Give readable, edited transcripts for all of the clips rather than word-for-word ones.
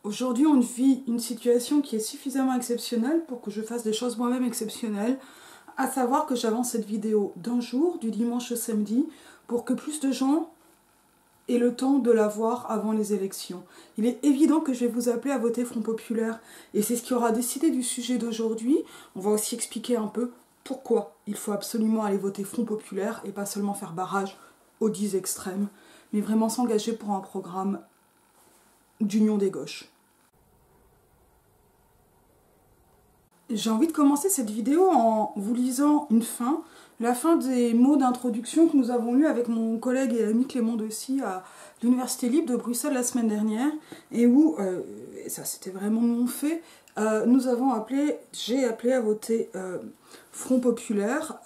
Aujourd'hui, on vit une situation qui est suffisamment exceptionnelle pour que je fasse des choses moi-même exceptionnelles, à savoir que j'avance cette vidéo d'un jour, du dimanche au samedi, pour que plus de gens aient le temps de la voir avant les élections. Il est évident que je vais vous appeler à voter Front Populaire, et c'est ce qui aura décidé du sujet d'aujourd'hui. On va aussi expliquer un peu pourquoi il faut absolument aller voter Front Populaire et pas seulement faire barrage aux 10 extrêmes, mais vraiment s'engager pour un programme d'union des gauches. J'ai envie de commencer cette vidéo en vous lisant la fin des mots d'introduction que nous avons lus avec mon collègue et ami Clément Dessy à l'Université libre de Bruxelles la semaine dernière, et où, et ça c'était vraiment mon fait, j'ai appelé à voter Front Populaire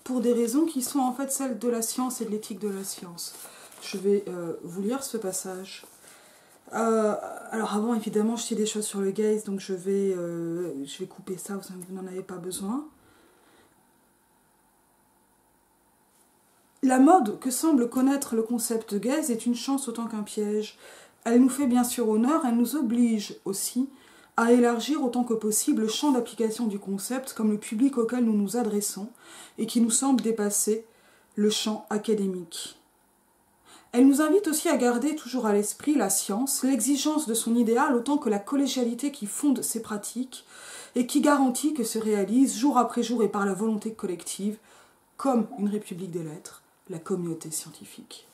pour des raisons qui sont en fait celles de la science et de l'éthique de la science. Je vais vous lire ce passage. Alors avant, évidemment, je dis des choses sur le gaze, donc je vais couper ça, vous n'en avez pas besoin. La mode que semble connaître le concept gaze est une chance autant qu'un piège. Elle nous fait bien sûr honneur, elle nous oblige aussi à élargir autant que possible le champ d'application du concept comme le public auquel nous nous adressons et qui nous semble dépasser le champ académique. Elle nous invite aussi à garder toujours à l'esprit la science, l'exigence de son idéal autant que la collégialité qui fonde ses pratiques et qui garantit que se réalise jour après jour et par la volonté collective, comme une république des lettres, la communauté scientifique.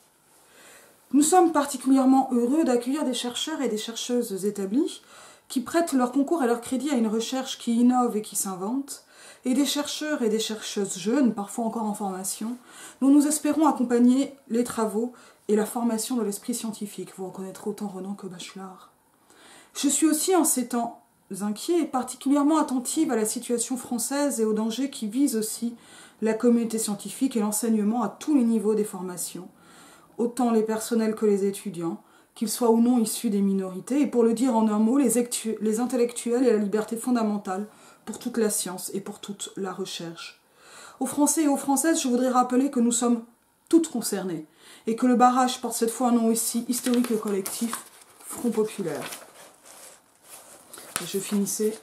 Nous sommes particulièrement heureux d'accueillir des chercheurs et des chercheuses établis qui prêtent leur concours et leur crédit à une recherche qui innove et qui s'invente, et des chercheurs et des chercheuses jeunes, parfois encore en formation, dont nous espérons accompagner les travaux et la formation de l'esprit scientifique. Vous reconnaîtrez autant Renan que Bachelard. Je suis aussi, en ces temps inquiets, particulièrement attentive à la situation française et aux dangers qui visent aussi la communauté scientifique et l'enseignement à tous les niveaux des formations, autant les personnels que les étudiants, qu'ils soient ou non issus des minorités, et pour le dire en un mot, les intellectuels et la liberté fondamentale pour toute la science et pour toute la recherche. Aux Français et aux Françaises, je voudrais rappeler que nous sommes toutes concernées, et que le barrage porte cette fois un nom aussi historique et collectif, Front Populaire. Et je finissais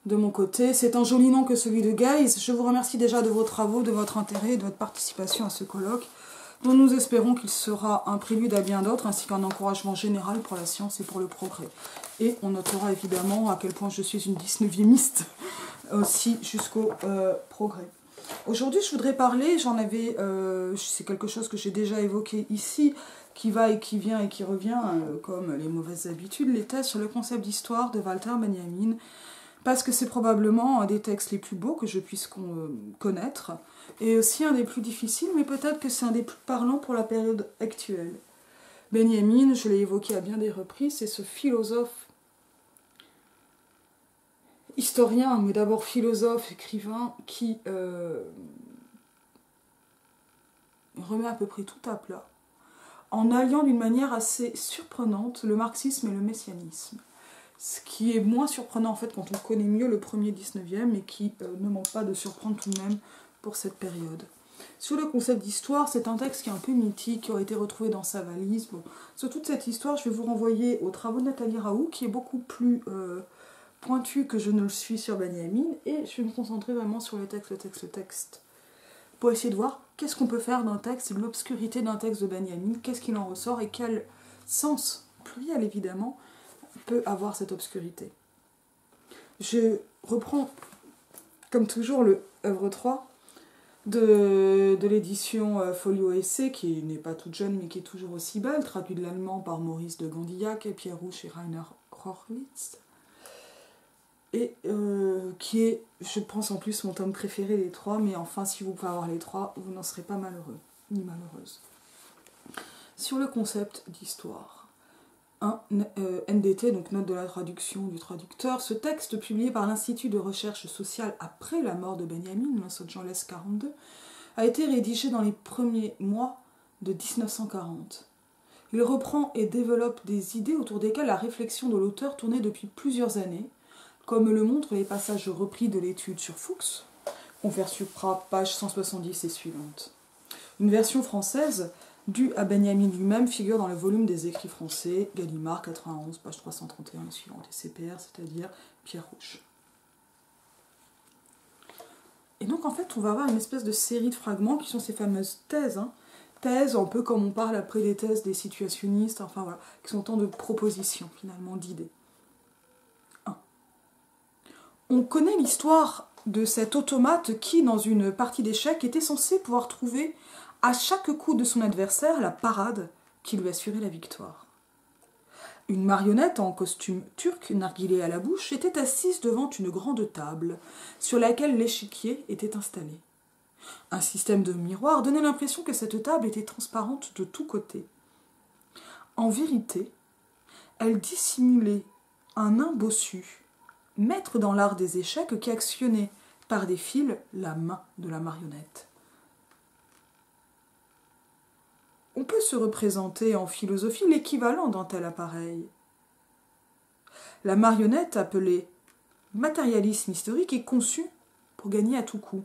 de mon côté. C'est un joli nom que celui de Gaze. Je vous remercie déjà de vos travaux, de votre intérêt et de votre participation à ce colloque, dont nous espérons qu'il sera un prélude à bien d'autres, ainsi qu'un encouragement général pour la science et pour le progrès. Et on notera évidemment à quel point je suis une 19e aussi jusqu'au progrès. Aujourd'hui, je voudrais parler, c'est quelque chose que j'ai déjà évoqué ici, qui va et qui vient et qui revient, comme les mauvaises habitudes, les thèses sur le concept d'histoire de Walter Benjamin, parce que c'est probablement un des textes les plus beaux que je puisse connaître, et aussi un des plus difficiles, mais peut-être que c'est un des plus parlants pour la période actuelle. Benjamin, je l'ai évoqué à bien des reprises, c'est ce philosophe, historien, mais d'abord philosophe, écrivain, qui remet à peu près tout à plat, en alliant d'une manière assez surprenante le marxisme et le messianisme. Ce qui est moins surprenant en fait quand on connaît mieux le premier 19e et qui ne manque pas de surprendre tout de même pour cette période. Sur le concept d'histoire, c'est un texte qui est un peu mythique, qui aurait été retrouvé dans sa valise. Bon, sur toute cette histoire, je vais vous renvoyer aux travaux de Nathalie Raoult, qui est beaucoup plus pointu que je ne le suis sur Benjamin, et je vais me concentrer vraiment sur le texte, pour essayer de voir qu'est-ce qu'on peut faire d'un texte, de l'obscurité d'un texte de Benjamin, qu'est-ce qu'il en ressort et quel sens, pluriel évidemment, peut avoir cette obscurité. Je reprends, comme toujours, le œuvre 3 de l'édition Folio Essai, qui n'est pas toute jeune mais qui est toujours aussi belle, traduit de l'allemand par Maurice de Gandillac, Pierre Rouch et Rainer Rochlitz, et qui est, je pense en plus, mon tome préféré des trois, mais enfin, si vous pouvez avoir les trois, vous n'en serez pas malheureux, ni malheureuse. Sur le concept d'histoire, NDT, donc note de la traduction du traducteur, ce texte publié par l'Institut de recherche sociale après la mort de Benjamin, 1942, a été rédigé dans les premiers mois de 1940. Il reprend et développe des idées autour desquelles la réflexion de l'auteur tournait depuis plusieurs années, comme le montrent les passages repris de l'étude sur Fuchs, Confère Supra, page 170 et suivante. Une version française dû à Benjamin lui-même, figure dans le volume des écrits français, Gallimard, 91, page 331 et suivante, et CPR, c'est-à-dire Pierre Rouge. Et donc en fait, on va avoir une espèce de série de fragments qui sont ces fameuses thèses, thèses un peu comme on parle après des thèses des situationnistes, enfin voilà, qui sont autant de propositions finalement, d'idées. 1. On connaît l'histoire de cet automate qui, dans une partie d'échecs, était censé pouvoir trouver à chaque coup de son adversaire la parade qui lui assurait la victoire. Une marionnette en costume turc, narguilé à la bouche, était assise devant une grande table sur laquelle l'échiquier était installé. Un système de miroirs donnait l'impression que cette table était transparente de tous côtés. En vérité, elle dissimulait un nain bossu, maître dans l'art des échecs, qui actionnait par des fils la main de la marionnette. On peut se représenter en philosophie l'équivalent d'un tel appareil. La marionnette, appelée matérialisme historique, est conçue pour gagner à tout coup.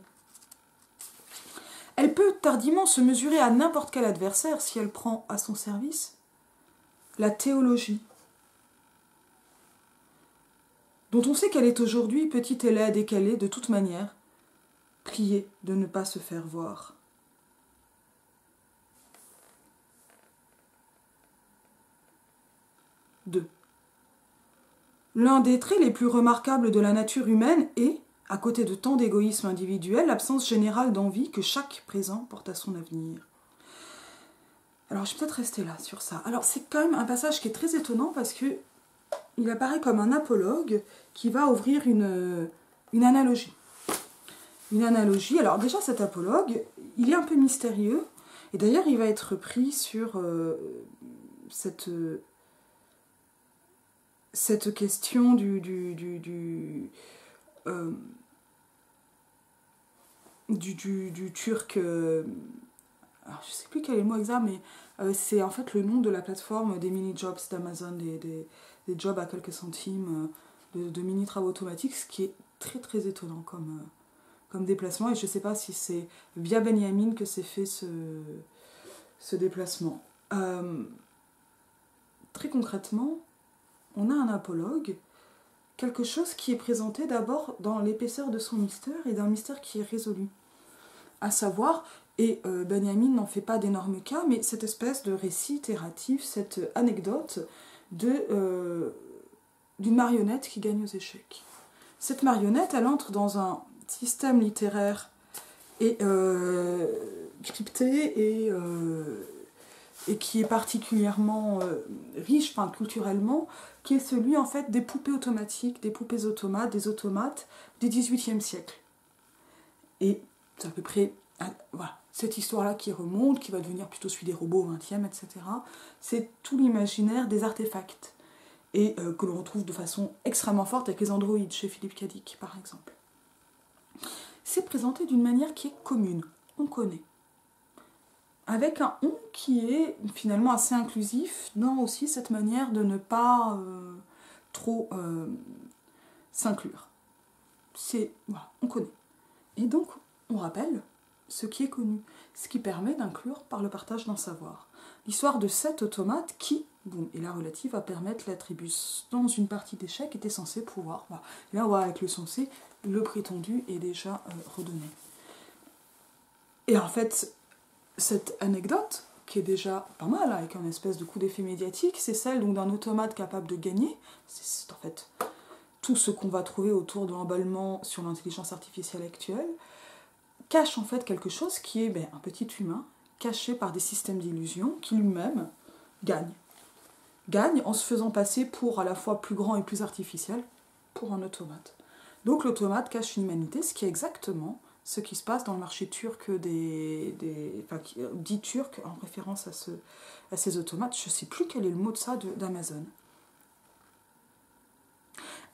Elle peut tardivement se mesurer à n'importe quel adversaire si elle prend à son service la théologie, dont on sait qu'elle est aujourd'hui petite et laide et qu'elle est, de toute manière, priée de ne pas se faire voir. 2. L'un des traits les plus remarquables de la nature humaine est, à côté de tant d'égoïsme individuel, l'absence générale d'envie que chaque présent porte à son avenir. Alors je vais peut-être rester là sur ça. Alors c'est quand même un passage qui est très étonnant parce que il apparaît comme un apologue qui va ouvrir une analogie. Une analogie, alors déjà cet apologue, il est un peu mystérieux, et d'ailleurs il va être pris sur cette question du turc, alors je ne sais plus quel est le mot exact, mais c'est en fait le nom de la plateforme des mini-jobs d'Amazon, des jobs à quelques centimes, de mini-travaux automatiques, ce qui est très très étonnant comme déplacement, et je ne sais pas si c'est via Benjamin que s'est fait ce déplacement. Très concrètement, on a un apologue, quelque chose qui est présenté d'abord dans l'épaisseur de son mystère et d'un mystère qui est résolu. À savoir, et Benjamin n'en fait pas d'énormes cas, mais cette espèce de récit itératif, cette anecdote d'une marionnette qui gagne aux échecs. Cette marionnette, elle entre dans un système littéraire et crypté et qui est particulièrement riche, enfin, culturellement, qui est celui en fait des poupées automatiques, des poupées automates, des automates du XVIIIe siècle. Et c'est à peu près voilà, cette histoire-là qui remonte, qui va devenir plutôt celui des robots au XXe, etc. C'est tout l'imaginaire des artefacts, et que l'on retrouve de façon extrêmement forte avec les androïdes chez Philippe K. Dick, par exemple. C'est présenté d'une manière qui est commune, on connaît. Avec un on qui est finalement assez inclusif dans aussi cette manière de ne pas trop s'inclure. C'est, voilà, on connaît. Et donc, on rappelle ce qui est connu, ce qui permet d'inclure par le partage d'un savoir. L'histoire de cet automate qui, bon, et la relative, va permettre l'attribution dans une partie d'échecs était censé pouvoir. Voilà. Là, on voit avec le censé, le prétendu est déjà redonné. Et en fait, cette anecdote, qui est déjà pas mal, avec un espèce de coup d'effet médiatique, c'est celle donc d'un automate capable de gagner. C'est en fait tout ce qu'on va trouver autour de l'emballement sur l'intelligence artificielle actuelle, cache en fait quelque chose qui est un petit humain, caché par des systèmes d'illusion, qui lui-même gagne. Gagne en se faisant passer pour à la fois plus grand et plus artificiel, pour un automate. Donc l'automate cache une humanité, ce qui est exactement ce qui se passe dans le marché turc dit turc, en référence à ces automates. Je ne sais plus quel est le mot de ça d'Amazon.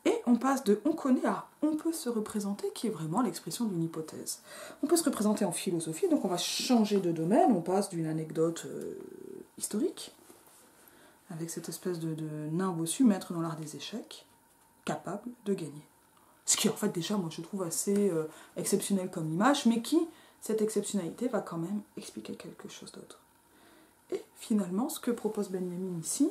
Et on passe de on connaît à on peut se représenter, qui est vraiment l'expression d'une hypothèse. On peut se représenter en philosophie, donc on va changer de domaine, on passe d'une anecdote historique, avec cette espèce de nain bossu, maître dans l'art des échecs, capable de gagner. Ce qui en fait déjà, moi je trouve assez exceptionnel comme image, mais qui, cette exceptionnalité, va quand même expliquer quelque chose d'autre. Et finalement, ce que propose Benjamin ici,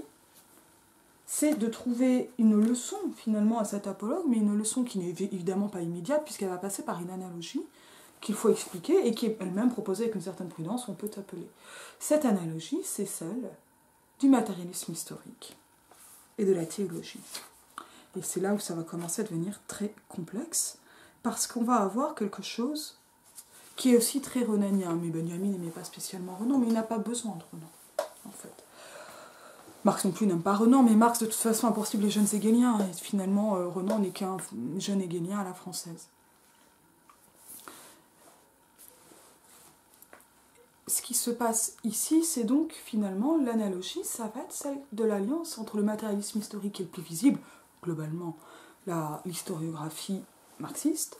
c'est de trouver une leçon finalement à cet apologue, mais une leçon qui n'est évidemment pas immédiate, puisqu'elle va passer par une analogie qu'il faut expliquer et qui est elle-même proposée avec une certaine prudence, on peut appeler. Cette analogie, c'est celle du matérialisme historique et de la théologie. Et c'est là où ça va commencer à devenir très complexe, parce qu'on va avoir quelque chose qui est aussi très renanien. Mais Benjamin n'aimait pas spécialement Renan, mais il n'a pas besoin de Renan, en fait. Marx non plus n'aime pas Renan, mais Marx de toute façon a poursuivi les jeunes hegéliens, et finalement Renan n'est qu'un jeune hegélien à la française. Ce qui se passe ici, c'est donc finalement l'analogie, ça va être celle de l'alliance entre le matérialisme historique qui est le plus visible, globalement l'historiographie marxiste,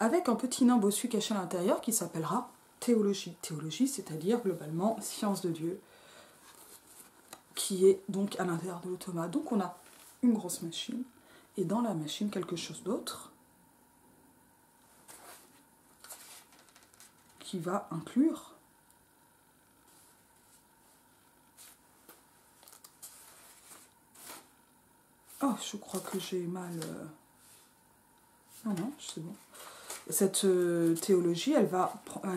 avec un petit nain bossu caché à l'intérieur qui s'appellera théologie. Théologie, c'est-à-dire globalement science de Dieu, qui est donc à l'intérieur de l'automate. Donc on a une grosse machine, et dans la machine quelque chose d'autre, qui va inclure oh, je crois que j'ai mal... Non, c'est bon. Cette théologie, elle va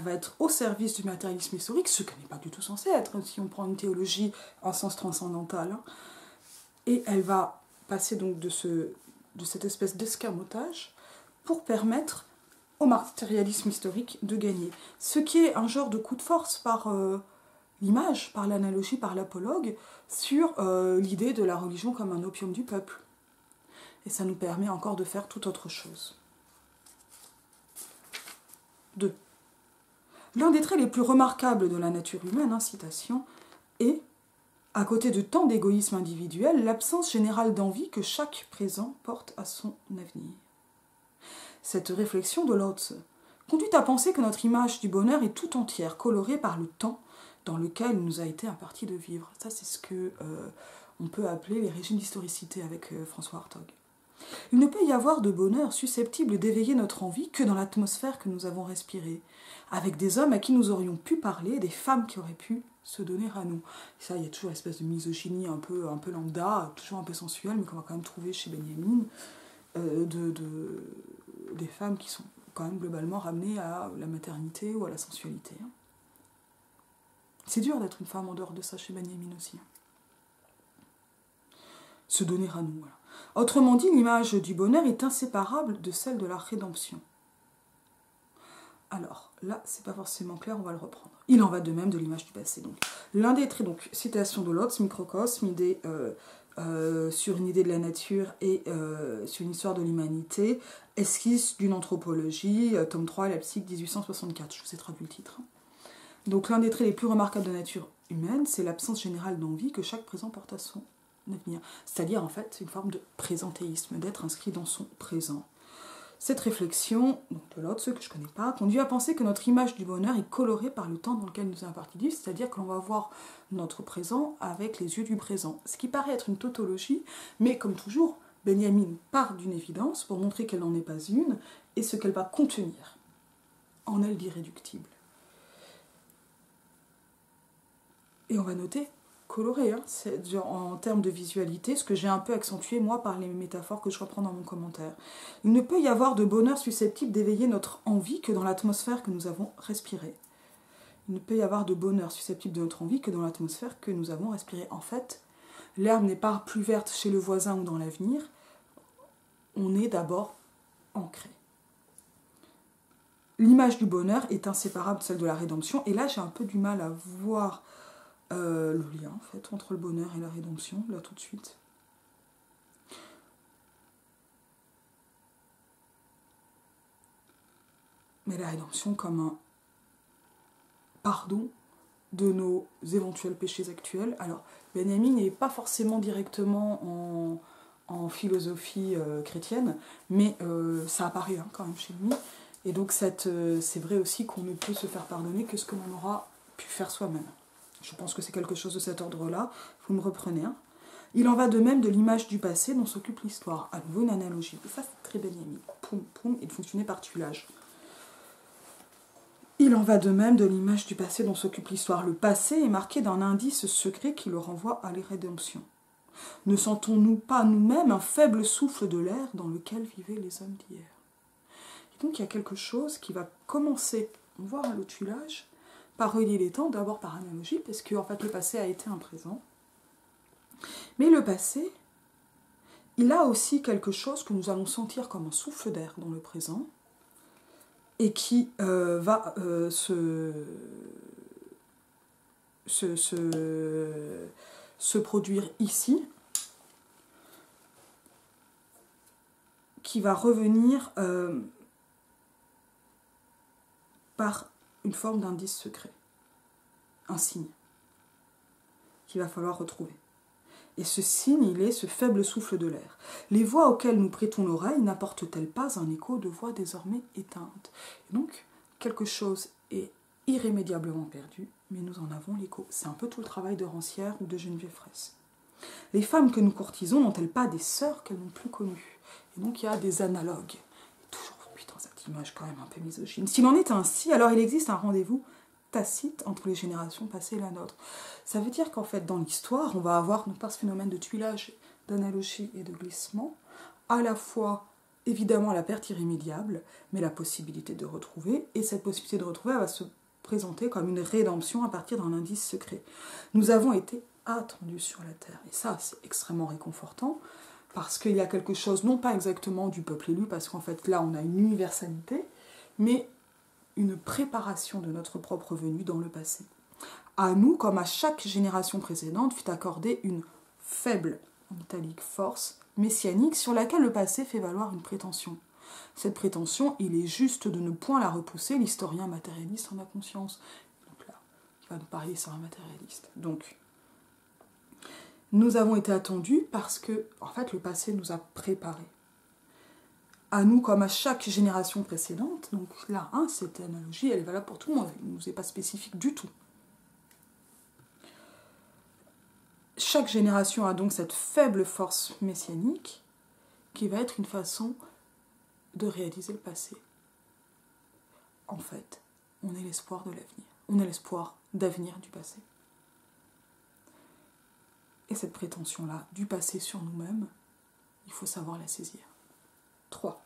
être au service du matérialisme historique, ce qu'elle n'est pas du tout censé être, si on prend une théologie en sens transcendantal. Hein. Et elle va passer donc de cette espèce d'escamotage pour permettre au matérialisme historique de gagner. Ce qui est un genre de coup de force par l'image, par l'analogie, par l'apologue, sur l'idée de la religion comme un opium du peuple. Et ça nous permet encore de faire toute autre chose. 2. L'un des traits les plus remarquables de la nature humaine, citation, est, à côté de tant d'égoïsme individuel, l'absence générale d'envie que chaque présent porte à son avenir. Cette réflexion de Lotze conduit à penser que notre image du bonheur est tout entière colorée par le temps dans lequel il nous a été imparti de vivre. Ça, c'est ce que on peut appeler les régimes d'historicité avec François Hartog. Il ne peut y avoir de bonheur susceptible d'éveiller notre envie que dans l'atmosphère que nous avons respirée, avec des hommes à qui nous aurions pu parler, des femmes qui auraient pu se donner à nous. Et ça, il y a toujours une espèce de misogynie un peu lambda, toujours un peu sensuelle, mais qu'on va quand même trouver chez Benjamin, des femmes qui sont quand même globalement ramenées à la maternité ou à la sensualité. C'est dur d'être une femme en dehors de ça chez Benjamin aussi. Se donner à nous, voilà. Autrement dit, l'image du bonheur est inséparable de celle de la rédemption. Alors, là, c'est pas forcément clair, on va le reprendre. Il en va de même de l'image du passé. Donc, l'un des traits, donc, citation de Lotze, microcosme, idée sur une idée de la nature et sur une histoire de l'humanité, esquisse d'une anthropologie, tome 3, Leipzig, 1864. Je vous ai traduit le titre. Donc, l'un des traits les plus remarquables de la nature humaine, c'est l'absence générale d'envie que chaque présent porte à son avenir. C'est-à-dire, en fait, une forme de présentéisme, d'être inscrit dans son présent. Cette réflexion, donc de l'autre, ceux que je ne connais pas, conduit à penser que notre image du bonheur est colorée par le temps dans lequel nous est imparti de vivre, c'est-à-dire que l'on va voir notre présent avec les yeux du présent. Ce qui paraît être une tautologie, mais comme toujours, Benjamin part d'une évidence pour montrer qu'elle n'en est pas une, et ce qu'elle va contenir en elle d'irréductible. Et on va noter coloré, c'est en termes de visualité, ce que j'ai un peu accentué moi par les métaphores que je reprends dans mon commentaire. Il ne peut y avoir de bonheur susceptible d'éveiller notre envie que dans l'atmosphère que nous avons respirée. Il ne peut y avoir de bonheur susceptible de notre envie que dans l'atmosphère que nous avons respirée. En fait, l'herbe n'est pas plus verte chez le voisin ou dans l'avenir, on est d'abord ancré. L'image du bonheur est inséparable de celle de la rédemption, et là j'ai un peu du mal à voir le lien en fait entre le bonheur et la rédemption, là tout de suite. Mais la rédemption comme un pardon de nos éventuels péchés actuels. Alors, Benjamin n'est pas forcément directement en philosophie chrétienne, mais ça apparaît quand même chez lui. Et donc c'est vrai aussi qu'on ne peut se faire pardonner que ce que l'on aura pu faire soi-même. Je pense que c'est quelque chose de cet ordre-là. Vous me reprenez. Il en va de même de l'image du passé dont s'occupe l'histoire. À nouveau une analogie. Ça, c'est très Benjamin. Poum, poum, il fonctionnait par tuilage. Il en va de même de l'image du passé dont s'occupe l'histoire. Le passé est marqué d'un indice secret qui le renvoie à la rédemption. Ne sentons-nous pas nous-mêmes un faible souffle de l'air dans lequel vivaient les hommes d'hier? Et donc il y a quelque chose qui va commencer, on voit le tuilage, par relier les temps, d'abord par analogie, parce que en fait, le passé a été un présent. Mais le passé, il a aussi quelque chose que nous allons sentir comme un souffle d'air dans le présent, et qui va se produire ici, qui va revenir par une forme d'indice secret, un signe qu'il va falloir retrouver. Et ce signe, il est ce faible souffle de l'air. Les voix auxquelles nous prêtons l'oreille n'apportent-elles pas un écho de voix désormais éteinte? Et donc, quelque chose est irrémédiablement perdu, mais nous en avons l'écho. C'est un peu tout le travail de Rancière ou de Geneviève Fraisse. Les femmes que nous courtisons n'ont-elles pas des sœurs qu'elles n'ont plus connues? Et donc, il y a des analogues. Et toujours, putain, cette image quand même un peu misogyne. S'il en est ainsi, alors il existe un rendez-vous tacite entre les générations passées et la nôtre. Ça veut dire qu'en fait, dans l'histoire, on va avoir, donc par ce phénomène de tuilage, d'analogie et de glissement, à la fois, évidemment, la perte irrémédiable, mais la possibilité de retrouver, et cette possibilité de retrouver, elle va se présenter comme une rédemption à partir d'un indice secret. Nous avons été attendus sur la Terre, et ça, c'est extrêmement réconfortant, parce qu'il y a quelque chose, non pas exactement du peuple élu, parce qu'en fait, là, on a une universalité, mais une préparation de notre propre venue dans le passé. À nous, comme à chaque génération précédente, fut accordée une faible, en italique, force messianique sur laquelle le passé fait valoir une prétention. Cette prétention, il est juste de ne point la repousser, l'historien matérialiste en a conscience. Donc là, il va nous parler sur un matérialiste. Donc, nous avons été attendus parce que, en fait, le passé nous a préparés. À nous comme à chaque génération précédente. Donc là, hein, cette analogie, elle est valable pour tout le monde, elle ne nous est pas spécifique du tout. Chaque génération a donc cette faible force messianique qui va être une façon de réaliser le passé. En fait, on est l'espoir de l'avenir. On est l'espoir d'avenir du passé. Et cette prétention-là, du passé sur nous-mêmes, il faut savoir la saisir. 3.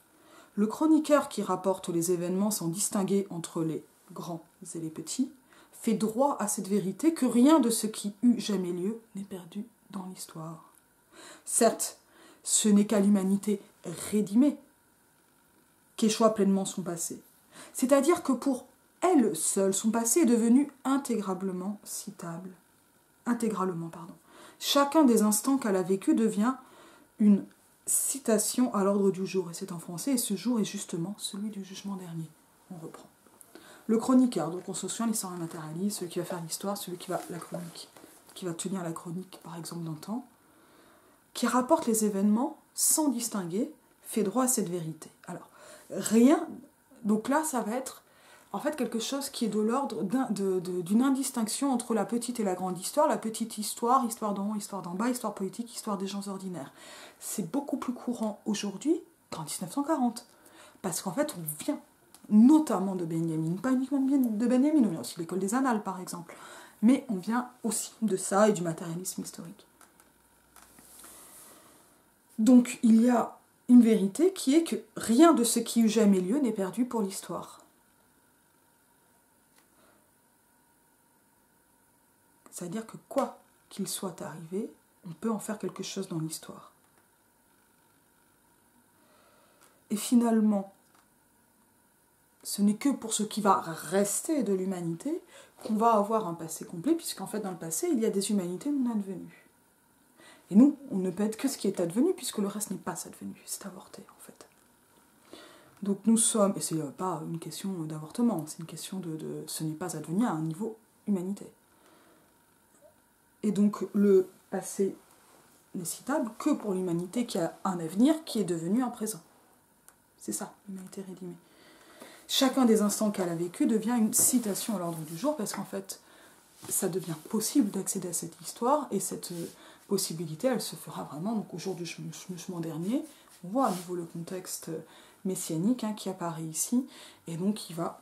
Le chroniqueur qui rapporte les événements sans distinguer entre les grands et les petits fait droit à cette vérité que rien de ce qui eut jamais lieu n'est perdu dans l'histoire. Certes, ce n'est qu'à l'humanité rédimée qu'échoit pleinement son passé. C'est-à-dire que pour elle seule, son passé est devenu intégralement citable. Chacun des instants qu'elle a vécu devient une citation à l'ordre du jour, et c'est en français, et ce jour est justement celui du jugement dernier. On reprend. Le chroniqueur, donc on se souvient, l'historien matérialiste, celui qui va faire l'histoire, celui qui va la chronique, qui va tenir la chronique, par exemple, d'un temps, qui rapporte les événements sans distinguer, fait droit à cette vérité. Alors, rien, donc là, ça va être en fait quelque chose qui est de l'ordre d'une indistinction entre la petite et la grande histoire, la petite histoire, histoire d'en haut, histoire d'en bas, histoire politique, histoire des gens ordinaires. C'est beaucoup plus courant aujourd'hui qu'en 1940, parce qu'en fait, on vient notamment de Benjamin, pas uniquement de Benjamin, on vient aussi de l'école des Annales, par exemple, mais on vient aussi de ça et du matérialisme historique. Donc, il y a une vérité qui est que rien de ce qui eut jamais lieu n'est perdu pour l'histoire. C'est-à-dire que quoi qu'il soit arrivé, on peut en faire quelque chose dans l'histoire. Et finalement, ce n'est que pour ce qui va rester de l'humanité qu'on va avoir un passé complet, puisqu'en fait, dans le passé, il y a des humanités non advenues. Et nous, on ne peut être que ce qui est advenu, puisque le reste n'est pas advenu, c'est avorté, en fait. Donc nous sommes, et c'est pas une question d'avortement, c'est une question de ce n'est pas advenu à un niveau humanité. Et donc le passé n'est citable que pour l'humanité qui a un avenir qui est devenu un présent. C'est ça, l'humanité rédimée. Chacun des instants qu'elle a vécu devient une citation à l'ordre du jour, parce qu'en fait, ça devient possible d'accéder à cette histoire, et cette possibilité, elle se fera vraiment donc au jour du jugement dernier. On voit à nouveau le contexte messianique qui apparaît ici, et donc qui va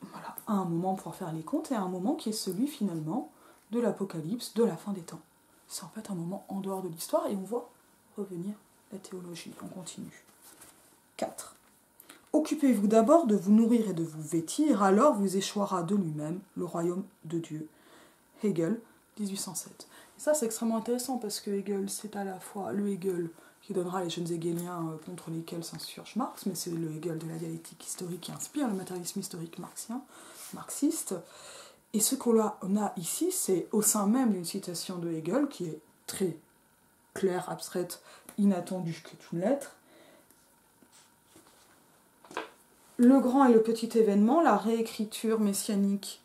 voilà, à un moment pour faire les comptes et à un moment qui est celui finalement de l'apocalypse, de la fin des temps. C'est en fait un moment en dehors de l'histoire et on voit revenir la théologie. On continue. 4. Occupez-vous d'abord de vous nourrir et de vous vêtir, alors vous échouera de lui-même le royaume de Dieu. Hegel, 1807. Et ça, c'est extrêmement intéressant parce que Hegel, c'est à la fois le Hegel qui donnera les jeunes hegéliens contre lesquels s'insurge Marx, mais c'est le Hegel de la dialectique historique qui inspire le matérialisme historique marxiste. Et ce qu'on a ici, c'est au sein même d'une citation de Hegel qui est très claire, abstraite, inattendue que une lettre. Le grand et le petit événement, la réécriture messianique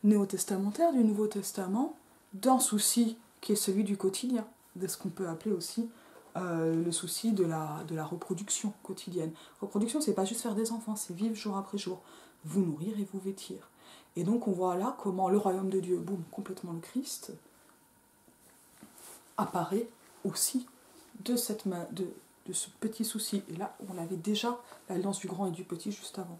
néo-testamentaire du Nouveau Testament, d'un souci qui est celui du quotidien, de ce qu'on peut appeler aussi le souci de la reproduction quotidienne. Reproduction, c'est pas juste faire des enfants, c'est vivre jour après jour, vous nourrir et vous vêtir. Et donc on voit là comment le royaume de Dieu, boum, complètement le Christ, apparaît aussi de ce petit souci. Et là, on avait déjà l'alliance du grand et du petit juste avant.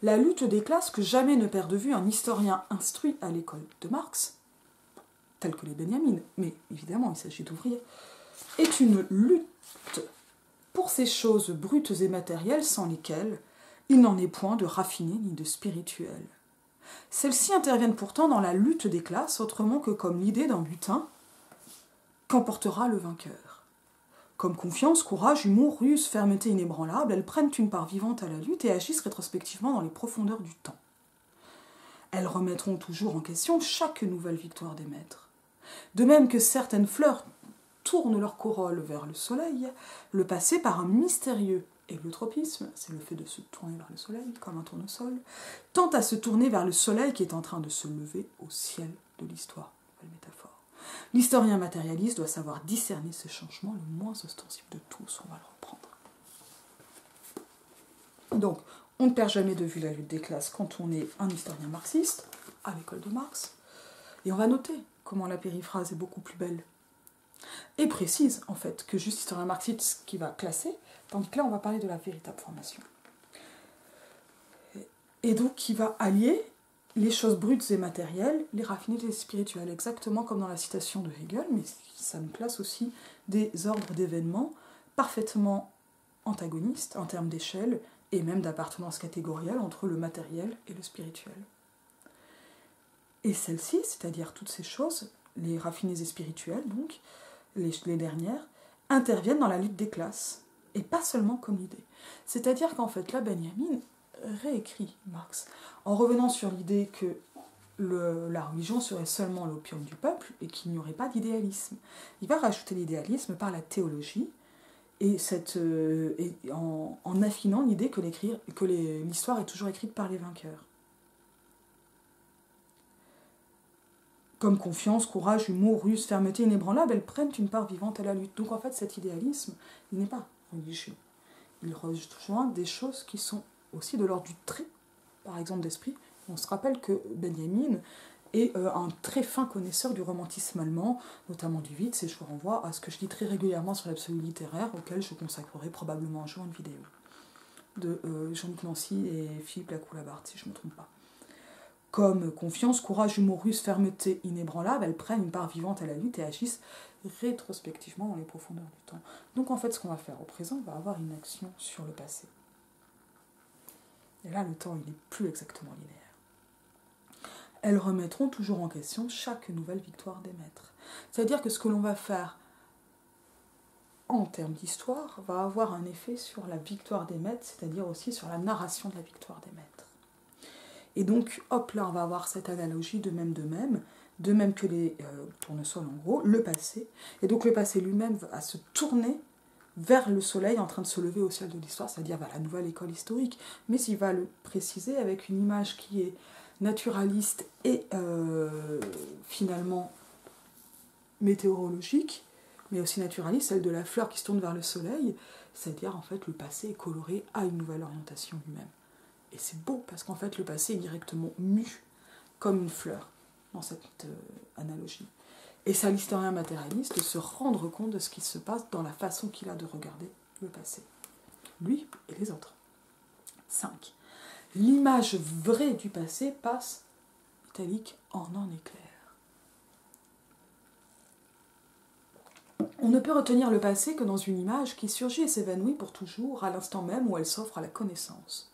La lutte des classes que jamais ne perd de vue un historien instruit à l'école de Marx, tel que les Benjamines, mais évidemment il s'agit d'ouvriers, est une lutte pour ces choses brutes et matérielles sans lesquelles il n'en est point de raffiné ni de spirituel. Celles-ci interviennent pourtant dans la lutte des classes autrement que comme l'idée d'un butin qu'emportera le vainqueur. Comme confiance, courage, humour, ruse, fermeté inébranlable, elles prennent une part vivante à la lutte et agissent rétrospectivement dans les profondeurs du temps. Elles remettront toujours en question chaque nouvelle victoire des maîtres. De même que certaines fleurs tournent leur corolle vers le soleil, le passé par un mystérieux héliotropisme, c'est le fait de se tourner vers le soleil comme un tournesol, tend à se tourner vers le soleil qui est en train de se lever au ciel de l'histoire. Nouvelle métaphore. L'historien matérialiste doit savoir discerner ce changement le moins ostensible de tous, on va le reprendre. Donc, on ne perd jamais de vue la lutte des classes quand on est un historien marxiste, à l'école de Marx, et on va noter comment la périphrase est beaucoup plus belle. Et précise, en fait, que juste historien marxiste qui va classer, tandis que là, on va parler de la véritable formation. Et donc, qui va allier les choses brutes et matérielles, les raffinées et les spirituelles, exactement comme dans la citation de Hegel, mais ça me place aussi des ordres d'événements parfaitement antagonistes en termes d'échelle et même d'appartenance catégorielle entre le matériel et le spirituel. Et celles-ci, c'est-à-dire toutes ces choses, les raffinées et spirituelles, donc, les dernières, interviennent dans la lutte des classes, et pas seulement comme idée. C'est-à-dire qu'en fait, là, Benjamin réécrit Marx, en revenant sur l'idée que la religion serait seulement l'opium du peuple et qu'il n'y aurait pas d'idéalisme. Il va rajouter l'idéalisme par la théologie, et en affinant l'idée que l'histoire est toujours écrite par les vainqueurs. Comme confiance, courage, humour, ruse, fermeté inébranlable, elles prennent une part vivante à la lutte. Donc en fait, cet idéalisme, il n'est pas religieux. Il rejoint des choses qui sont aussi de l'ordre du trait, par exemple d'esprit. On se rappelle que Benjamin est un très fin connaisseur du romantisme allemand, notamment du Witz, et je vous renvoie à ce que je lis très régulièrement sur l'absolu littéraire, auquel je consacrerai probablement un jour une vidéo, de Jean-Luc Nancy et Philippe Lacoue-Labarthe, si je ne me trompe pas. Comme confiance, courage, humour, ruse, fermeté inébranlable, elles prennent une part vivante à la lutte et agissent rétrospectivement dans les profondeurs du temps. Donc en fait, ce qu'on va faire au présent, on va avoir une action sur le passé. Et là, le temps, il n'est plus exactement linéaire. Elles remettront toujours en question chaque nouvelle victoire des maîtres. C'est-à-dire que ce que l'on va faire en termes d'histoire va avoir un effet sur la victoire des maîtres, c'est-à-dire aussi sur la narration de la victoire des maîtres. Et donc, hop, là, on va avoir cette analogie de même que les tournesols, en gros, le passé. Et donc, le passé lui-même va se tourner vers le soleil en train de se lever au ciel de l'histoire, c'est-à-dire vers la nouvelle école historique. Mais il va le préciser avec une image qui est naturaliste et finalement météorologique, mais aussi naturaliste, celle de la fleur qui se tourne vers le soleil, c'est-à-dire, en fait, le passé est coloré à une nouvelle orientation lui-même. Et c'est beau, parce qu'en fait, le passé est directement mu, comme une fleur, dans cette analogie. Et c'est à l'historien matérialiste de se rendre compte de ce qui se passe dans la façon qu'il a de regarder le passé. Lui et les autres. 5. L'image vraie du passé passe, italique, en un éclair. On ne peut retenir le passé que dans une image qui surgit et s'évanouit pour toujours à l'instant même où elle s'offre à la connaissance.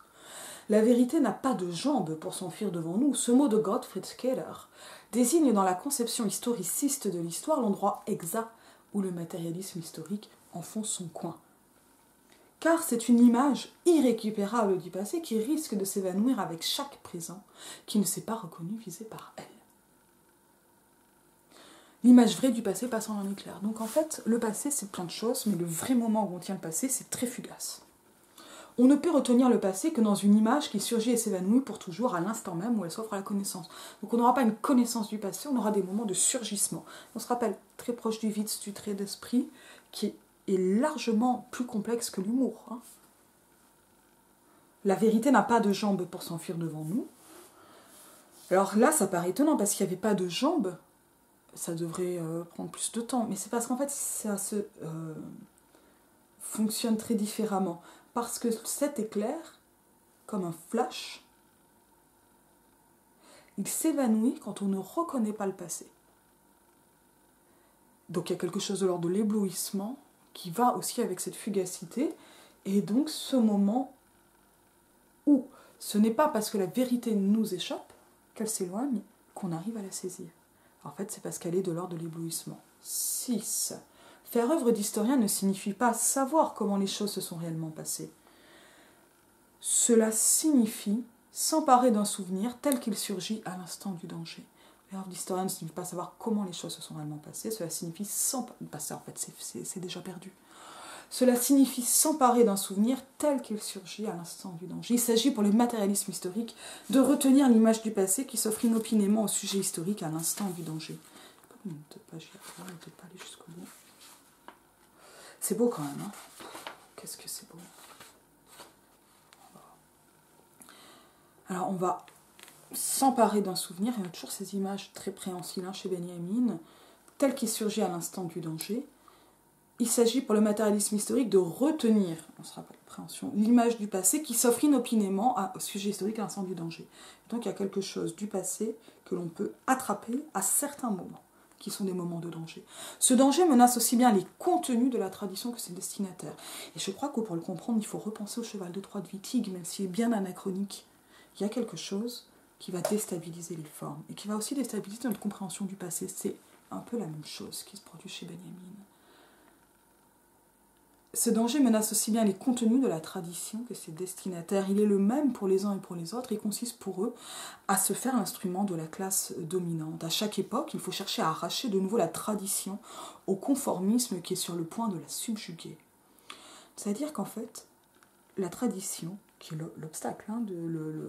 La vérité n'a pas de jambes pour s'enfuir devant nous. Ce mot de Gottfried Keller désigne dans la conception historiciste de l'histoire l'endroit exact où le matérialisme historique enfonce son coin. Car c'est une image irrécupérable du passé qui risque de s'évanouir avec chaque présent qui ne s'est pas reconnu visé par elle. L'image vraie du passé passe en un éclair. Donc en fait, le passé c'est plein de choses, mais le vrai moment où on tient le passé c'est très fugace. On ne peut retenir le passé que dans une image qui surgit et s'évanouit pour toujours à l'instant même où elle s'offre à la connaissance. Donc on n'aura pas une connaissance du passé, on aura des moments de surgissement. On se rappelle, très proche du Witz, du trait d'esprit, qui est largement plus complexe que l'humour. La vérité n'a pas de jambes pour s'enfuir devant nous. Alors là, ça paraît étonnant, parce qu'il n'y avait pas de jambes, ça devrait prendre plus de temps. Mais c'est parce qu'en fait, ça se fonctionne très différemment. Parce que cet éclair, comme un flash, il s'évanouit quand on ne reconnaît pas le passé. Donc il y a quelque chose de l'ordre de l'éblouissement qui va aussi avec cette fugacité. Et donc ce moment où ce n'est pas parce que la vérité nous échappe, qu'elle s'éloigne, qu'on arrive à la saisir. En fait, c'est parce qu'elle est de l'ordre de l'éblouissement. 6. Faire œuvre d'historien ne signifie pas savoir comment les choses se sont réellement passées. Cela signifie s'emparer d'un souvenir tel qu'il surgit à l'instant du danger. Faire œuvre d'historien ne signifie pas savoir comment les choses se sont réellement passées, cela signifie s'emparer... en fait, c'est déjà perdu. Cela signifie s'emparer d'un souvenir tel qu'il surgit à l'instant du danger. Il s'agit pour le matérialisme historique de retenir l'image du passé qui s'offre inopinément au sujet historique à l'instant du danger. Je ne sais pas peut-être pas aller jusqu'au bout. C'est beau quand même, hein. Qu'est-ce que c'est beau. Alors on va s'emparer d'un souvenir, il y a toujours ces images très préhensiles chez Benjamin, tel qu'il surgit à l'instant du danger. Il s'agit pour le matérialisme historique de retenir, on se rappelle préhension, l'image du passé qui s'offre inopinément au sujet historique à l'instant du danger. Donc il y a quelque chose du passé que l'on peut attraper à certains moments, qui sont des moments de danger. Ce danger menace aussi bien les contenus de la tradition que ses destinataires. Et je crois que pour le comprendre, il faut repenser au cheval de Troie de Wittig, même s'il est bien anachronique. Il y a quelque chose qui va déstabiliser les formes et qui va aussi déstabiliser notre compréhension du passé. C'est un peu la même chose qui se produit chez Benjamin. Ce danger menace aussi bien les contenus de la tradition que ses destinataires. Il est le même pour les uns et pour les autres et consiste pour eux à se faire l'instrument de la classe dominante. À chaque époque, il faut chercher à arracher de nouveau la tradition au conformisme qui est sur le point de la subjuguer. C'est-à-dire qu'en fait, la tradition, qui est l'obstacle,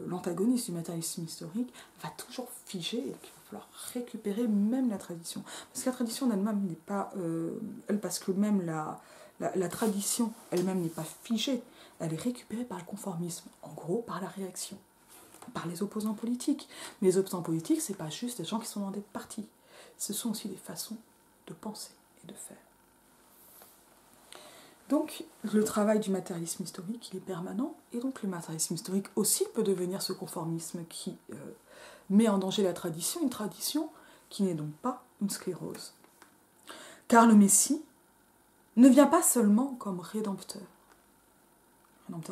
l'antagoniste du matérialisme historique, va toujours figer et il va falloir récupérer même la tradition. Parce que la tradition en elle-même n'est pas... parce que même la tradition elle-même n'est pas figée, elle est récupérée par le conformisme, en gros par la réaction, par les opposants politiques. Mais les opposants politiques, c'est pas juste des gens qui sont dans des partis, ce sont aussi des façons de penser et de faire. Donc le travail du matérialisme historique, il est permanent, et donc le matérialisme historique aussi peut devenir ce conformisme qui met en danger la tradition, une tradition qui n'est donc pas une sclérose. Car le Messie ne vient pas seulement comme rédempteur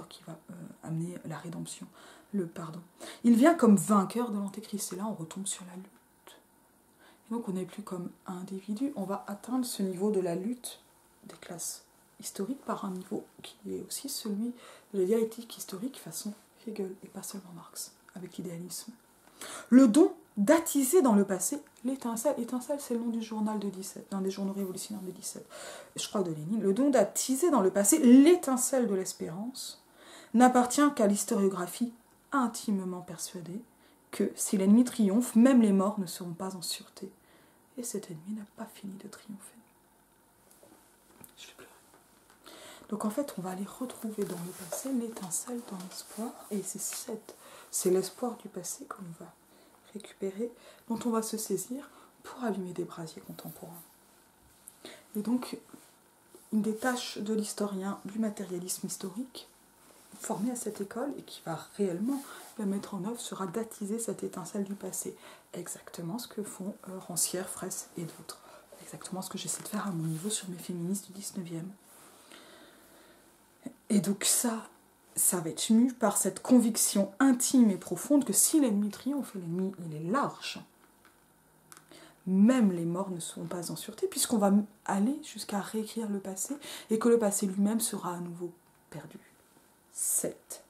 qui va amener la rédemption, le pardon. Il vient comme vainqueur de l'antéchrist, et là on retombe sur la lutte. Et donc on n'est plus comme individu, on va atteindre ce niveau de la lutte des classes historiques par un niveau qui est aussi celui de la dialectique historique façon Hegel, et pas seulement Marx, avec l'idéalisme. Le don d'attiser dans le passé l'étincelle. Étincelle, c'est le nom du journal de 17, d'un des journaux révolutionnaires de 17, je crois de Lénine. Le don d'attiser dans le passé l'étincelle de l'espérance n'appartient qu'à l'historiographie intimement persuadée que si l'ennemi triomphe, même les morts ne seront pas en sûreté. Et cet ennemi n'a pas fini de triompher. Je vais pleurer. Donc en fait, on va aller retrouver dans le passé l'étincelle dans l'espoir, et c'est l'espoir du passé qu'on va récupérer, dont on va se saisir pour allumer des brasiers contemporains. Et donc, une des tâches de l'historien du matérialisme historique, formé à cette école et qui va réellement la mettre en œuvre sera d'attiser cette étincelle du passé. Exactement ce que font Rancière, Fraisse et d'autres. Exactement ce que j'essaie de faire à mon niveau sur mes féministes du 19e. Et donc ça va être mu par cette conviction intime et profonde que si l'ennemi triomphe, l'ennemi il est large, même les morts ne seront pas en sûreté, puisqu'on va aller jusqu'à réécrire le passé, et que le passé lui-même sera à nouveau perdu. 7.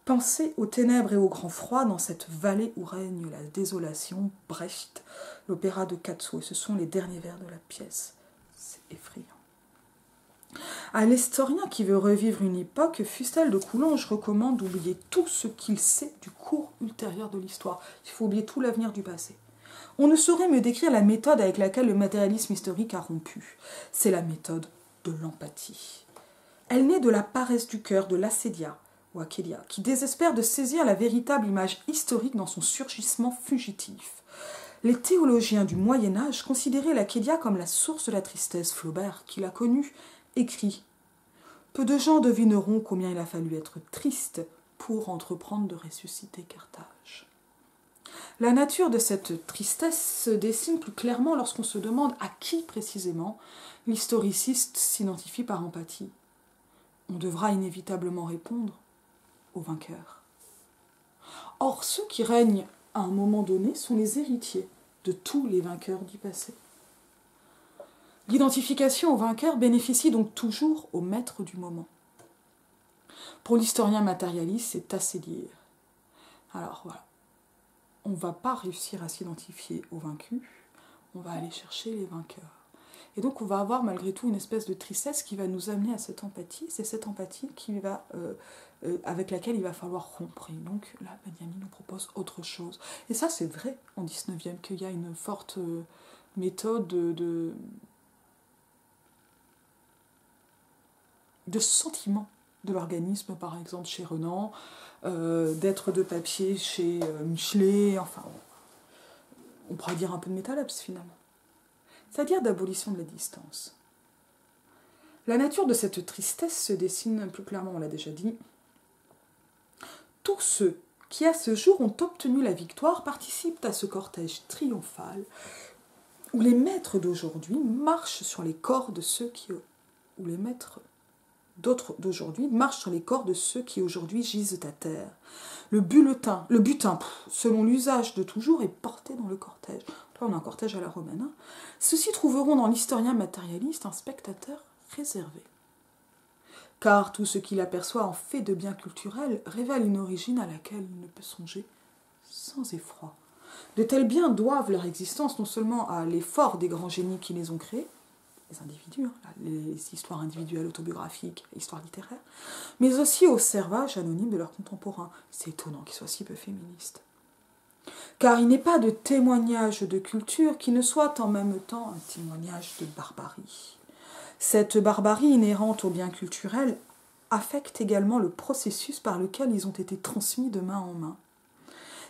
Pensez aux ténèbres et au grand froid dans cette vallée où règne la désolation. Brecht, l'opéra de Katsuo, et ce sont les derniers vers de la pièce. C'est effrayant. À l'historien qui veut revivre une époque, Fustel de Coulanges recommande d'oublier tout ce qu'il sait du cours ultérieur de l'histoire. Il faut oublier tout l'avenir du passé. On ne saurait mieux décrire la méthode avec laquelle le matérialisme historique a rompu. C'est la méthode de l'empathie. Elle naît de la paresse du cœur de l'assédia, ou Akélia, qui désespère de saisir la véritable image historique dans son surgissement fugitif. Les théologiens du Moyen-Âge considéraient l'Akélia comme la source de la tristesse. Flaubert, qui l'a connue, écrit « Peu de gens devineront combien il a fallu être triste pour entreprendre de ressusciter Carthage. » La nature de cette tristesse se dessine plus clairement lorsqu'on se demande à qui précisément l'historiciste s'identifie par empathie. On devra inévitablement répondre aux vainqueurs. Or, ceux qui règnent à un moment donné sont les héritiers de tous les vainqueurs du passé. L'identification aux vainqueurs bénéficie donc toujours au maître du moment. Pour l'historien matérialiste, c'est assez dire. Alors voilà, on ne va pas réussir à s'identifier aux vaincus, on va aller chercher les vainqueurs. Et donc on va avoir malgré tout une espèce de tristesse qui va nous amener à cette empathie. C'est cette empathie avec laquelle il va falloir rompre. Et donc là, Benjamin nous propose autre chose. Et ça, c'est vrai en 19e, qu'il y a une forte méthode de sentiment de l'organisme, par exemple chez Renan, d'être de papier chez Michelet, enfin, on pourrait dire un peu de métalabs finalement. C'est-à-dire d'abolition de la distance. La nature de cette tristesse se dessine plus clairement, on l'a déjà dit. Tous ceux qui à ce jour ont obtenu la victoire participent à ce cortège triomphal où les maîtres d'aujourd'hui marchent sur les corps de ceux qui... où les maîtres d'autres d'aujourd'hui marchent sur les corps de ceux qui aujourd'hui gisent à terre. Le butin, selon l'usage de toujours, est porté dans le cortège. Là, on a un cortège à la romaine. Hein. Ceux-ci trouveront dans l'historien matérialiste un spectateur réservé. Car tout ce qu'il aperçoit en fait de bien culturel révèle une origine à laquelle il ne peut songer sans effroi. De tels biens doivent leur existence non seulement à l'effort des grands génies qui les ont créés, les individus, les histoires individuelles autobiographiques, l'histoire littéraire, mais aussi au servage anonyme de leurs contemporains. C'est étonnant qu'ils soient si peu féministes. Car il n'est pas de témoignage de culture qui ne soit en même temps un témoignage de barbarie. Cette barbarie inhérente aux biens culturels affecte également le processus par lequel ils ont été transmis de main en main.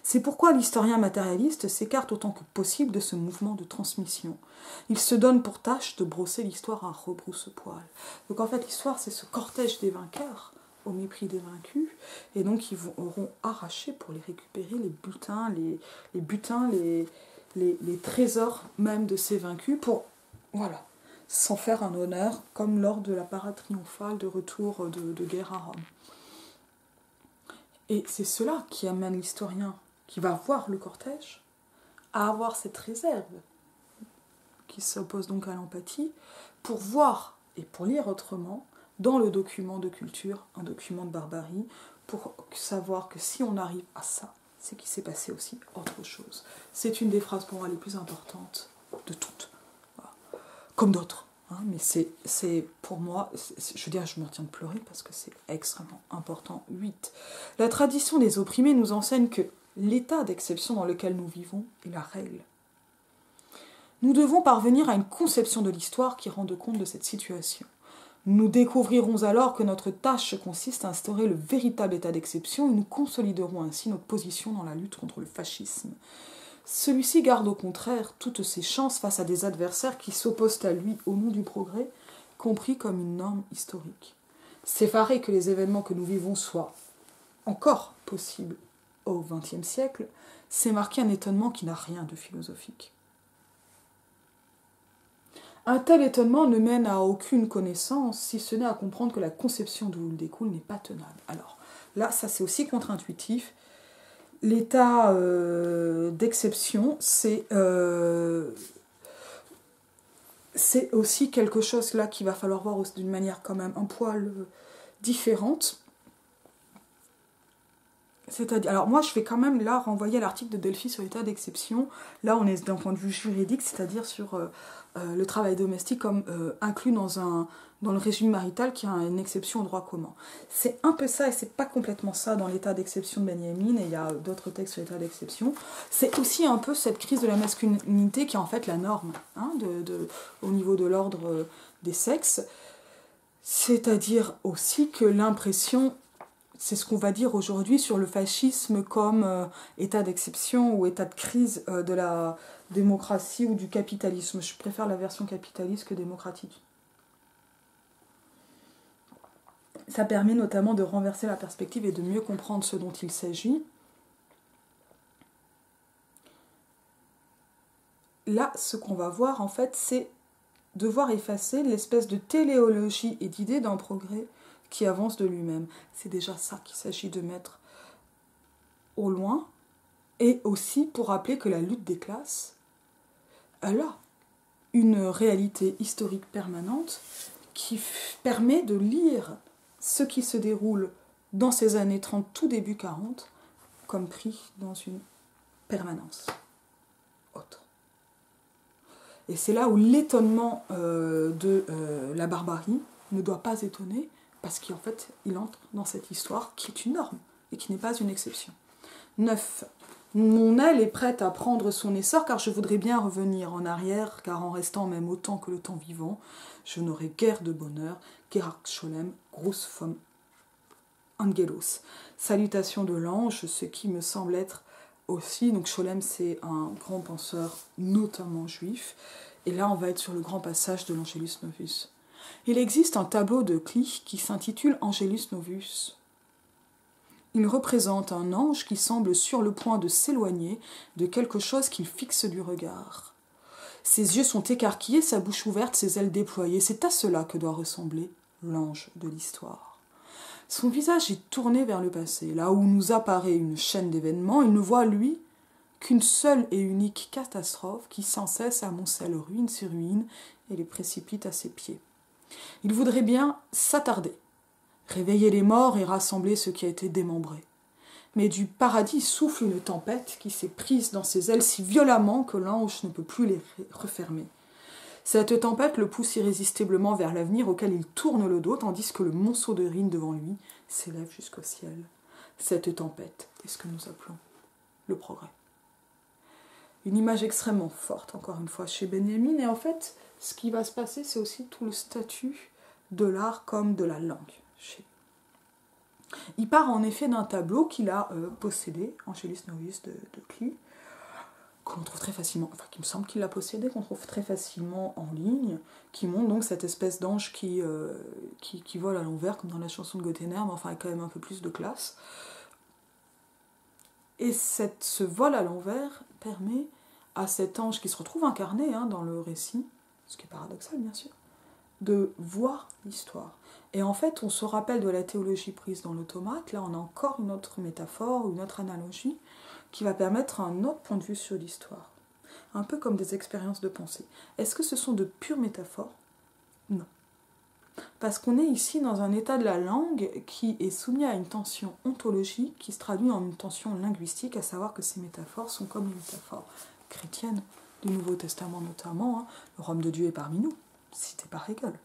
C'est pourquoi l'historien matérialiste s'écarte autant que possible de ce mouvement de transmission. Il se donne pour tâche de brosser l'histoire à rebrousse-poil. Donc en fait, l'histoire, c'est ce cortège des vainqueurs, au mépris des vaincus, et donc ils auront arraché pour les récupérer les butins, les trésors même de ces vaincus, pour, voilà, s'en faire un honneur, comme lors de la parade triomphale de retour de guerre à Rome. Et c'est cela qui amène l'historien qui va voir le cortège à avoir cette réserve qui s'oppose donc à l'empathie pour voir et pour lire autrement dans le document de culture, un document de barbarie, pour savoir que si on arrive à ça, c'est qu'il s'est passé aussi autre chose. C'est une des phrases pour moi les plus importantes de toutes, voilà. Comme d'autres. Mais c'est pour moi, je veux dire, je me retiens de pleurer parce que c'est extrêmement important. 8. La tradition des opprimés nous enseigne que l'état d'exception dans lequel nous vivons est la règle. Nous devons parvenir à une conception de l'histoire qui rende compte de cette situation. Nous découvrirons alors que notre tâche consiste à instaurer le véritable état d'exception et nous consoliderons ainsi notre position dans la lutte contre le fascisme. Celui-ci garde au contraire toutes ses chances face à des adversaires qui s'opposent à lui au nom du progrès, compris comme une norme historique. s'effarer que les événements que nous vivons soient encore possibles au XXe siècle, c'est marquer un étonnement qui n'a rien de philosophique. Un tel étonnement ne mène à aucune connaissance, si ce n'est à comprendre que la conception d'où il découle n'est pas tenable. Alors, là, ça c'est aussi contre-intuitif. L'état d'exception, c'est aussi quelque chose là qu'il va falloir voir d'une manière quand même un poil différente. C'est-à-dire, alors moi je vais quand même là renvoyer à l'article de Delphi sur l'état d'exception. Là on est d'un point de vue juridique, c'est-à-dire sur le travail domestique comme inclus dans le régime marital qui a une exception au droit commun. C'est un peu ça et c'est pas complètement ça dans l'état d'exception de Benjamin, et il y a d'autres textes sur l'état d'exception. C'est aussi un peu cette crise de la masculinité qui est en fait la norme hein, au niveau de l'ordre des sexes. C'est-à-dire aussi que l'impression, c'est ce qu'on va dire aujourd'hui sur le fascisme comme état d'exception ou état de crise de la démocratie ou du capitalisme. Je préfère la version capitaliste que démocratique. Ça permet notamment de renverser la perspective et de mieux comprendre ce dont il s'agit. Là, ce qu'on va voir, en fait, c'est devoir effacer l'espèce de téléologie et d'idée d'un progrès qui avance de lui-même. C'est déjà ça qu'il s'agit de mettre au loin, et aussi pour rappeler que la lutte des classes, elle a une réalité historique permanente qui permet de lire ce qui se déroule dans ces années 30, tout début 40, comme pris dans une permanence autre. Et c'est là où l'étonnement de la barbarie ne doit pas étonner, parce qu'en fait, il entre dans cette histoire qui est une norme et qui n'est pas une exception. 9. Mon aile est prête à prendre son essor, car je voudrais bien revenir en arrière, car en restant même autant que le temps vivant, je n'aurai guère de bonheur. Gerhard Scholem, Gruß vom Angelus. Salutation de l'ange, ce qui me semble être aussi, donc Scholem c'est un grand penseur, notamment juif, et là on va être sur le grand passage de l'Angelus Novus. Il existe un tableau de Klee qui s'intitule Angelus Novus. Il représente un ange qui semble sur le point de s'éloigner de quelque chose qu'il fixe du regard. Ses yeux sont écarquillés, sa bouche ouverte, ses ailes déployées. C'est à cela que doit ressembler l'ange de l'histoire. Son visage est tourné vers le passé. Là où nous apparaît une chaîne d'événements, il ne voit, lui, qu'une seule et unique catastrophe qui sans cesse amoncelle ruine sur ruine et les précipite à ses pieds. Il voudrait bien s'attarder, réveiller les morts et rassembler ce qui a été démembré. Mais du paradis souffle une tempête qui s'est prise dans ses ailes si violemment que l'ange ne peut plus les refermer. Cette tempête le pousse irrésistiblement vers l'avenir auquel il tourne le dos, tandis que le monceau de ruines devant lui s'élève jusqu'au ciel. Cette tempête est ce que nous appelons le progrès. Une image extrêmement forte, encore une fois, chez Benjamin. Et en fait, ce qui va se passer, c'est aussi tout le statut de l'art comme de la langue chez lui. Il part en effet d'un tableau qu'il a possédé, Angelus Novus de Klee, qu'on trouve très facilement, enfin qui me semble qu'il l'a possédé, qu'on trouve très facilement en ligne, qui montre donc cette espèce d'ange qui vole à l'envers, comme dans la chanson de Gotenner, mais enfin avec quand même un peu plus de classe. Et ce vol à l'envers permet à cet ange qui se retrouve incarné dans le récit, ce qui est paradoxal bien sûr, de voir l'histoire. Et en fait, on se rappelle de la théologie prise dans l'automate, là on a encore une autre métaphore, une autre analogie, qui va permettre un autre point de vue sur l'histoire. Un peu comme des expériences de pensée. Est-ce que ce sont de pures métaphores ? Non. Parce qu'on est ici dans un état de la langue qui est soumis à une tension ontologique qui se traduit en une tension linguistique, à savoir que ces métaphores sont comme les métaphores chrétiennes du Nouveau Testament notamment. Le royaume de Dieu est parmi nous, cité par Hegel.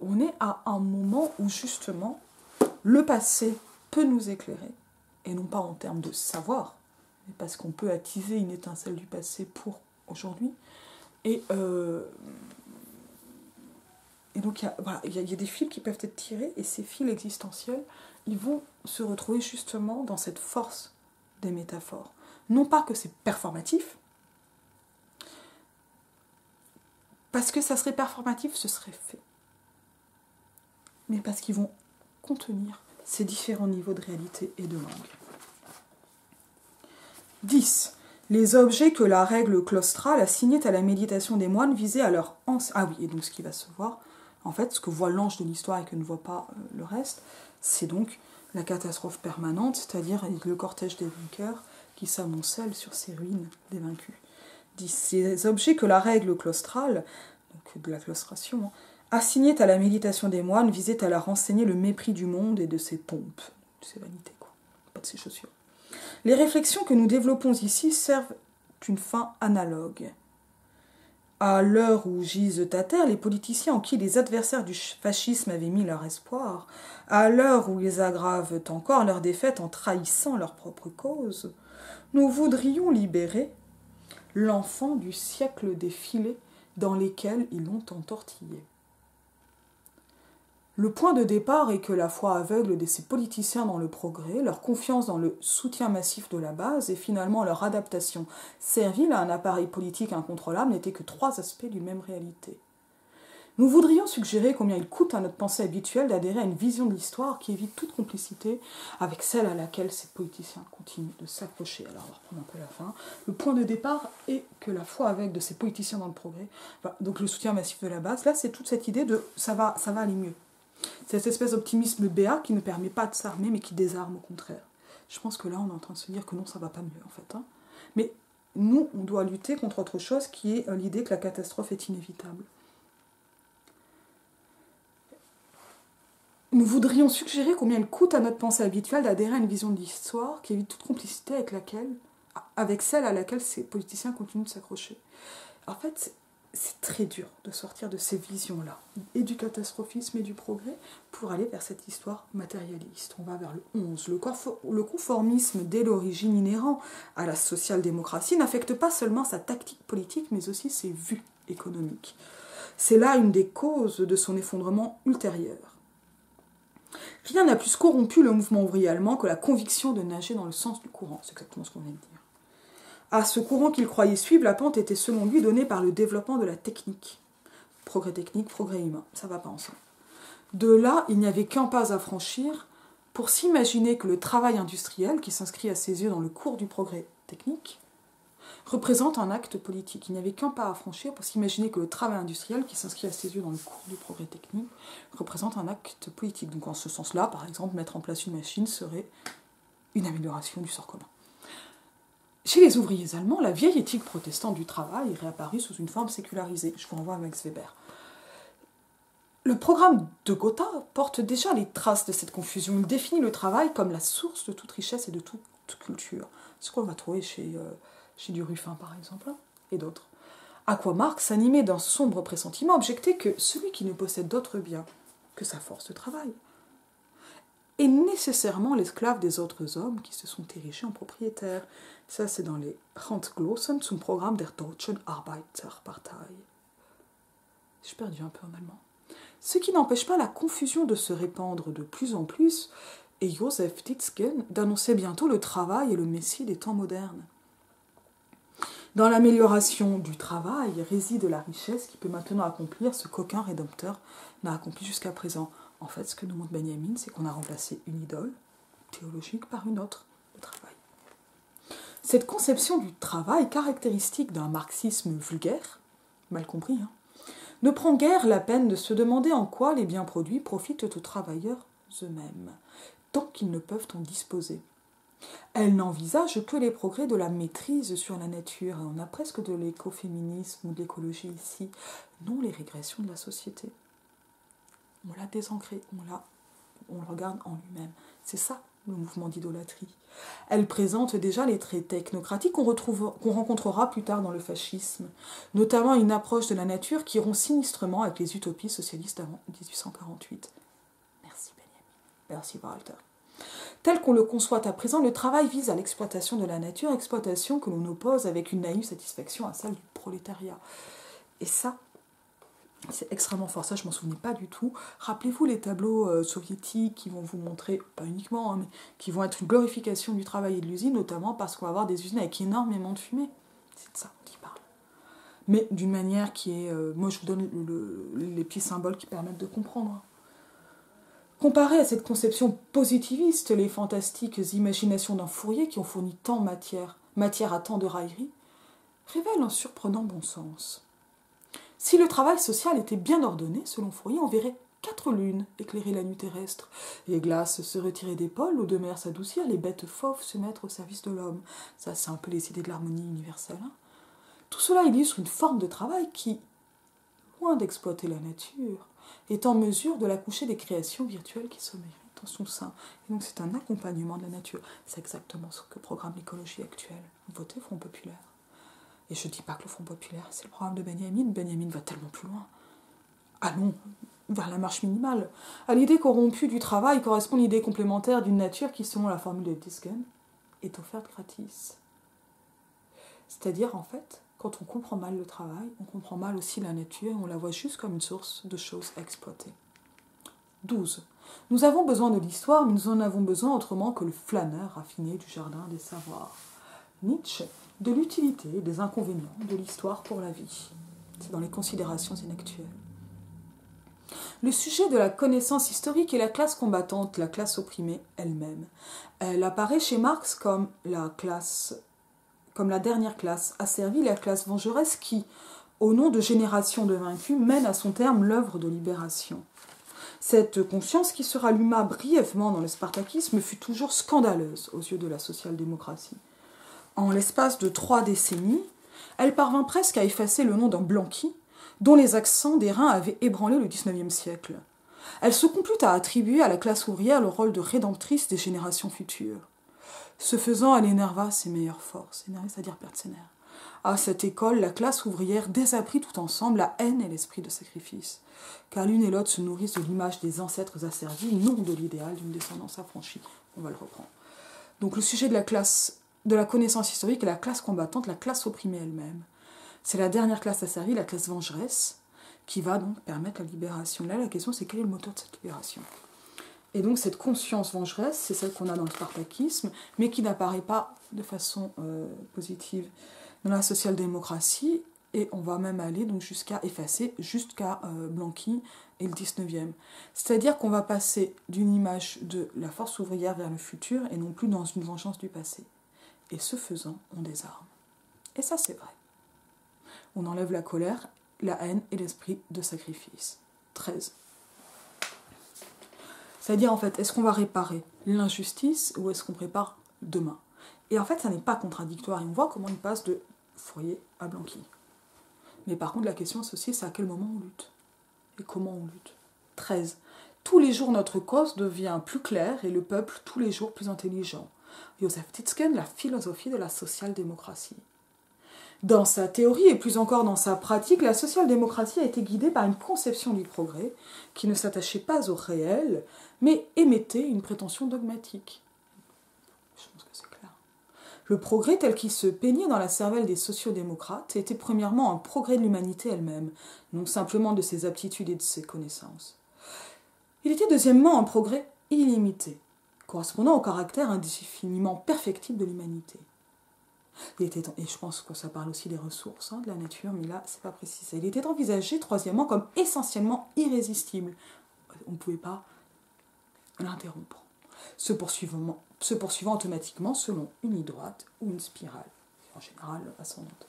On est à un moment où justement le passé peut nous éclairer, et non pas en termes de savoir, mais parce qu'on peut attiser une étincelle du passé pour aujourd'hui. Et donc il y a des fils qui peuvent être tirés, et ces fils existentiels, ils vont se retrouver justement dans cette force des métaphores. Non pas que c'est performatif, parce que ça serait performatif, ce serait fait. mais parce qu'ils vont contenir ces différents niveaux de réalité et de langue. 10. Les objets que la règle claustrale assignait à la méditation des moines visaient à leur... Ah oui, et donc ce qui va se voir, en fait, ce que voit l'ange de l'histoire et que ne voit pas le reste, c'est donc la catastrophe permanente, c'est-à-dire le cortège des vainqueurs qui s'amoncelle sur ces ruines des vaincus. 10. Ces objets que la règle claustrale, donc de la claustration, assignait à la méditation des moines visaient à leur enseigner le mépris du monde et de ses pompes, de ses vanités, quoi, pas de ses chaussures. Les réflexions que nous développons ici servent une fin analogue. À l'heure où gisent à terre les politiciens en qui les adversaires du fascisme avaient mis leur espoir, à l'heure où ils aggravent encore leur défaite en trahissant leur propre cause, nous voudrions libérer l'enfant du siècle des filets dans lesquels ils l'ont entortillé. Le point de départ est que la foi aveugle de ces politiciens dans le progrès, leur confiance dans le soutien massif de la base et finalement leur adaptation servile à un appareil politique incontrôlable n'étaient que trois aspects d'une même réalité. Nous voudrions suggérer combien il coûte à notre pensée habituelle d'adhérer à une vision de l'histoire qui évite toute complicité avec celle à laquelle ces politiciens continuent de s'accrocher. Alors, on va reprendre un peu la fin. Le point de départ est que la foi aveugle de ces politiciens dans le progrès, donc le soutien massif de la base, là c'est toute cette idée de ça va aller mieux. C'est cette espèce d'optimisme béat qui ne permet pas de s'armer, mais qui désarme au contraire. Je pense que là, on est en train de se dire que non, ça va pas mieux, en fait. Mais nous, on doit lutter contre autre chose, qui est l'idée que la catastrophe est inévitable. Nous voudrions suggérer combien il coûte à notre pensée habituelle d'adhérer à une vision de l'histoire qui évite toute complicité avec celle à laquelle ces politiciens continuent de s'accrocher. En fait, c'est très dur de sortir de ces visions-là, et du catastrophisme et du progrès, pour aller vers cette histoire matérialiste. On va vers le 11. Le conformisme, dès l'origine inhérent à la social-démocratie, n'affecte pas seulement sa tactique politique, mais aussi ses vues économiques. C'est là une des causes de son effondrement ultérieur. Rien n'a plus corrompu le mouvement ouvrier allemand que la conviction de nager dans le sens du courant. C'est exactement ce qu'on vient de dire. À ce courant qu'il croyait suivre, la pente était selon lui donnée par le développement de la technique. Progrès technique, progrès humain, ça ne va pas ensemble. De là, il n'y avait qu'un pas à franchir pour s'imaginer que le travail industriel, qui s'inscrit à ses yeux dans le cours du progrès technique, représente un acte politique. Il n'y avait qu'un pas à franchir pour s'imaginer que le travail industriel, qui s'inscrit à ses yeux dans le cours du progrès technique, représente un acte politique. Donc en ce sens-là, par exemple, mettre en place une machine serait une amélioration du sort commun. Chez les ouvriers allemands, la vieille éthique protestante du travail est réapparue sous une forme sécularisée. Je vous renvoie à Max Weber. Le programme de Gotha porte déjà les traces de cette confusion. Il définit le travail comme la source de toute richesse et de toute culture. C'est ce qu'on va trouver chez du Ruffin, par exemple, et d'autres. À quoi Marx, animé d'un sombre pressentiment, objectait que celui qui ne possède d'autre bien que sa force de travail est nécessairement l'esclave des autres hommes qui se sont érigés en propriétaires. Ça, c'est dans les Handglossen zum Programm der Deutschen Arbeiterpartei. J'ai perdu un peu en allemand. Ce qui n'empêche pas la confusion de se répandre de plus en plus, et Joseph Titsken d'annoncer bientôt le travail et le messie des temps modernes. Dans l'amélioration du travail réside la richesse qui peut maintenant accomplir ce qu'aucun rédempteur n'a accompli jusqu'à présent. En fait, ce que nous montre Benjamin, c'est qu'on a remplacé une idole théologique par une autre, le travail. Cette conception du travail, caractéristique d'un marxisme vulgaire, mal compris, ne prend guère la peine de se demander en quoi les biens produits profitent aux travailleurs eux-mêmes, tant qu'ils ne peuvent en disposer. Elle n'envisage que les progrès de la maîtrise sur la nature, et on a presque de l'écoféminisme ou de l'écologie ici, non les régressions de la société. On l'a désancré, on le regarde en lui-même. C'est ça, le mouvement d'idolâtrie. Elle présente déjà les traits technocratiques qu'on rencontrera plus tard dans le fascisme, notamment une approche de la nature qui rompt sinistrement avec les utopies socialistes avant 1848. Merci Benjamin. Merci Walter. Tel qu'on le conçoit à présent, le travail vise à l'exploitation de la nature, exploitation que l'on oppose avec une naïve satisfaction à celle du prolétariat. Et ça, c'est extrêmement fort, ça je m'en souvenais pas du tout. Rappelez-vous les tableaux soviétiques qui vont vous montrer, pas uniquement, mais qui vont être une glorification du travail et de l'usine, notamment parce qu'on va avoir des usines avec énormément de fumée. C'est de ça qu'il parle. Mais d'une manière qui est... moi je vous donne les petits symboles qui permettent de comprendre. Comparé à cette conception positiviste, les fantastiques imaginations d'un Fourier qui ont fourni tant matière à tant de railleries, révèlent un surprenant bon sens. Si le travail social était bien ordonné, selon Fourier, on verrait 4 lunes éclairer la nuit terrestre, les glaces se retirer des pôles, l'eau de mer s'adoucir, les bêtes fauves se mettre au service de l'homme. Ça, c'est un peu les idées de l'harmonie universelle. Hein. Tout cela illustre une forme de travail qui, loin d'exploiter la nature, est en mesure de l'accoucher des créations virtuelles qui sommeillent en son sein. Et donc c'est un accompagnement de la nature. C'est exactement ce que programme l'écologie actuelle. Votez Front Populaire. Et je ne dis pas que le Front Populaire, c'est le programme de Benjamin. Benjamin va tellement plus loin. Allons vers la marche minimale. À l'idée corrompue du travail correspond l'idée complémentaire d'une nature qui, selon la formule de Disken, est offerte gratis. C'est-à-dire, en fait, quand on comprend mal le travail, on comprend mal aussi la nature et on la voit juste comme une source de choses à exploiter. 12. Nous avons besoin de l'histoire, mais nous en avons besoin autrement que le flâneur raffiné du jardin des savoirs. Nietzsche, de l'utilité et des inconvénients de l'histoire pour la vie. C'est dans les considérations inactuelles. Le sujet de la connaissance historique est la classe combattante, la classe opprimée elle-même. Elle apparaît chez Marx comme la dernière classe, asservie, la classe vengeresse qui, au nom de générations de vaincus, mène à son terme l'œuvre de libération. Cette conscience qui se ralluma brièvement dans le spartakisme fut toujours scandaleuse aux yeux de la social-démocratie. En l'espace de 3 décennies, elle parvint presque à effacer le nom d'un Blanqui, dont les accents d'airain avaient ébranlé le XIXe siècle. Elle se complut à attribuer à la classe ouvrière le rôle de rédemptrice des générations futures. Ce faisant, elle énerva ses meilleures forces, énerver, c'est-à-dire perdre ses nerfs. À cette école, la classe ouvrière désapprit tout ensemble la haine et l'esprit de sacrifice, car l'une et l'autre se nourrissent de l'image des ancêtres asservis, non de l'idéal d'une descendance affranchie. On va le reprendre. Donc le sujet de la connaissance historique est la classe combattante, la classe opprimée elle-même. C'est la dernière classe asservie, la classe vengeresse, qui va donc permettre la libération. Là, la question, c'est quel est le moteur de cette libération ? Et donc, cette conscience vengeresse, c'est celle qu'on a dans le spartakisme, mais qui n'apparaît pas de façon positive dans la social-démocratie, et on va même aller donc jusqu'à effacer, jusqu'à Blanqui et le 19e. C'est-à-dire qu'on va passer d'une image de la force ouvrière vers le futur, et non plus dans une vengeance du passé. Et ce faisant, on désarme. Et ça, c'est vrai. On enlève la colère, la haine et l'esprit de sacrifice. 13. C'est-à-dire, en fait, est-ce qu'on va réparer l'injustice ou est-ce qu'on prépare demain ? Et en fait, ça n'est pas contradictoire. Et on voit comment il passe de Fourier à Blanqui. Mais par contre, la question associée, c'est à quel moment on lutte ? Et comment on lutte ? 13. Tous les jours, notre cause devient plus claire et le peuple, tous les jours, plus intelligent. Joseph Titsken, la philosophie de la social-démocratie. Dans sa théorie et plus encore dans sa pratique, la social-démocratie a été guidée par une conception du progrès qui ne s'attachait pas au réel, mais émettait une prétention dogmatique. Je pense que c'est clair. Le progrès tel qu'il se peignait dans la cervelle des sociodémocrates était premièrement un progrès de l'humanité elle-même, non simplement de ses aptitudes et de ses connaissances. Il était deuxièmement un progrès illimité, correspondant au caractère indéfiniment perfectible de l'humanité. Et je pense que ça parle aussi des ressources de la nature, mais là, c'est pas précisé. Il était envisagé, troisièmement, comme essentiellement irrésistible. On ne pouvait pas l'interrompre, se poursuivant automatiquement selon une ligne droite ou une spirale, en général ascendante.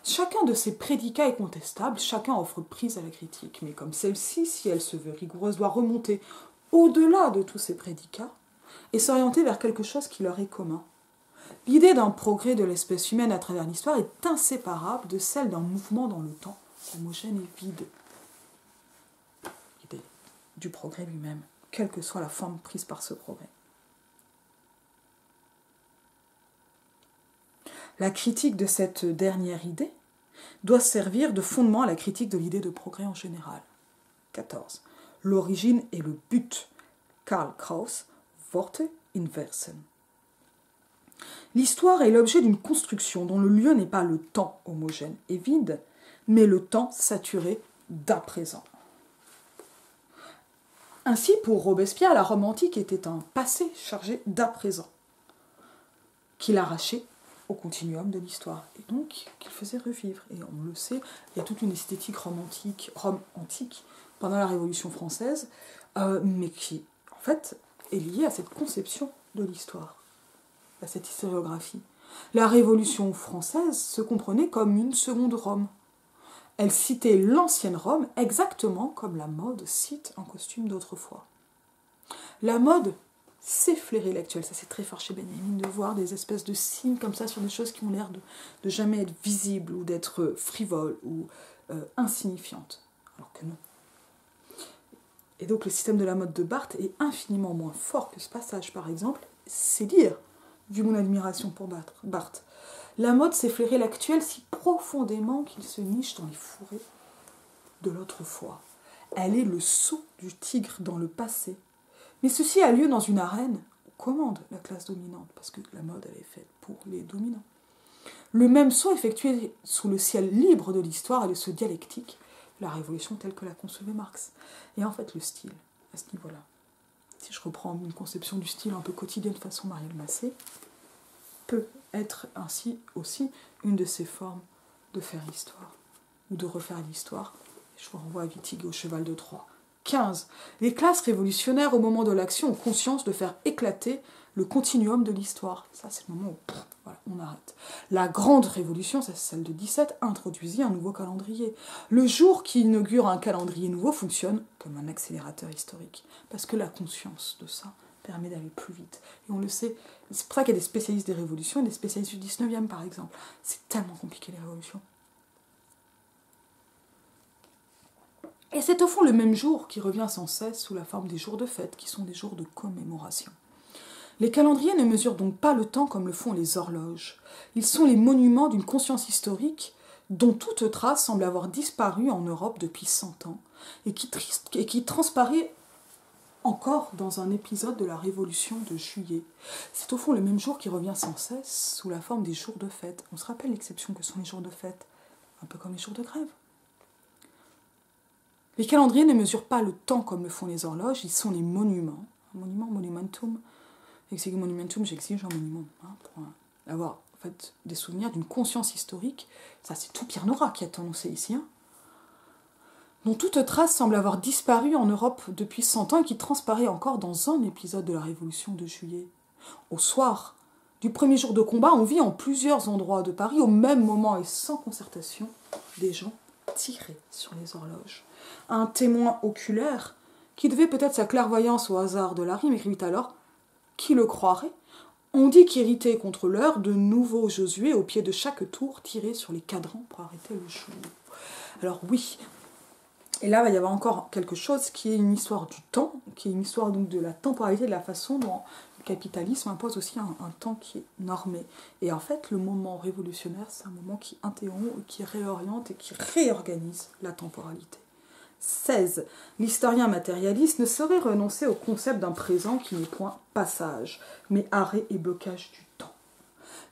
Chacun de ces prédicats est contestable, chacun offre prise à la critique, mais comme celle-ci, si elle se veut rigoureuse, doit remonter au-delà de tous ces prédicats et s'orienter vers quelque chose qui leur est commun. L'idée d'un progrès de l'espèce humaine à travers l'histoire est inséparable de celle d'un mouvement dans le temps, homogène et vide. L'idée du progrès lui-même, quelle que soit la forme prise par ce progrès. La critique de cette dernière idée doit servir de fondement à la critique de l'idée de progrès en général. 14. L'origine et le but. Karl Kraus, Worte inversen. L'histoire est l'objet d'une construction dont le lieu n'est pas le temps homogène et vide, mais le temps saturé d'à présent. Ainsi, pour Robespierre, la Rome antique était un passé chargé d'à présent, qu'il arrachait au continuum de l'histoire, et donc qu'il faisait revivre. Et on le sait, il y a toute une esthétique Rome antique pendant la Révolution française, mais qui, en fait, est liée à cette conception de l'histoire, à cette historiographie. La Révolution française se comprenait comme une seconde Rome. Elle citait l'ancienne Rome exactement comme la mode cite un costume d'autrefois. La mode, c'est flairer l'actuel. Ça, c'est très fort chez Benjamin de voir des espèces de signes comme ça sur des choses qui ont l'air de jamais être visibles ou d'être frivoles ou insignifiantes. Alors que non. Et donc, le système de la mode de Barthes est infiniment moins fort que ce passage, par exemple. C'est dire, vu mon admiration pour Barthes. La mode, c'est flairer l'actuel si profondément qu'il se niche dans les fourrés de l'autrefois. Elle est le sceau du tigre dans le passé. Mais ceci a lieu dans une arène où commande la classe dominante, parce que la mode, elle est faite pour les dominants. Le même saut effectué sous le ciel libre de l'histoire et le saut dialectique, la révolution telle que la concevait Marx. Et en fait, le style, à ce niveau-là, si je reprends une conception du style un peu quotidienne façon Marielle Massé, peut être ainsi aussi une de ces formes de faire l'histoire, ou de refaire l'histoire. Je vous renvoie à Wittig et au cheval de Troie. 15. Les classes révolutionnaires, au moment de l'action, ont conscience de faire éclater le continuum de l'histoire. Ça, c'est le moment où voilà, on arrête. La grande révolution, c'est celle de 17, introduisit un nouveau calendrier. Le jour qui inaugure un calendrier nouveau fonctionne comme un accélérateur historique, parce que la conscience de ça permet d'aller plus vite. Et on le sait, c'est pour ça qu'il y a des spécialistes des révolutions et des spécialistes du 19e, par exemple. C'est tellement compliqué, les révolutions. Et c'est au fond le même jour qui revient sans cesse sous la forme des jours de fête, qui sont des jours de commémoration. Les calendriers ne mesurent donc pas le temps comme le font les horloges. Ils sont les monuments d'une conscience historique dont toute trace semble avoir disparu en Europe depuis 100 ans et qui transparaît encore dans un épisode de la Révolution de juillet. C'est au fond le même jour qui revient sans cesse sous la forme des jours de fête. On se rappelle l'exception que sont les jours de fête, un peu comme les jours de grève. Les calendriers ne mesurent pas le temps comme le font les horloges, ils sont les monuments. Un monument, monumentum. Exige monumentum, j'exige un monument. Pour avoir en fait, des souvenirs d'une conscience historique. Ça, c'est tout Pierre Nora qui a annoncé ici. Dont toute trace semble avoir disparu en Europe depuis 100 ans et qui transparaît encore dans un épisode de la Révolution de juillet. Au soir du premier jour de combat, on vit en plusieurs endroits de Paris, au même moment et sans concertation, des gens tirer sur les horloges. Un témoin oculaire, qui devait peut-être sa clairvoyance au hasard de la rime, écrivit alors « Qui le croirait ? On dit qu'irrité contre l'heure, de nouveau Josué, au pied de chaque tour, tirait sur les cadrans pour arrêter le jour. » Alors oui, et là, il va y avoir encore quelque chose qui est une histoire du temps, qui est une histoire donc de la temporalité, de la façon dont le capitalisme impose aussi un temps qui est normé. Et en fait, le moment révolutionnaire, c'est un moment qui interrompt, qui réoriente et qui réorganise la temporalité. 16. L'historien matérialiste ne saurait renoncer au concept d'un présent qui n'est point passage, mais arrêt et blocage du temps.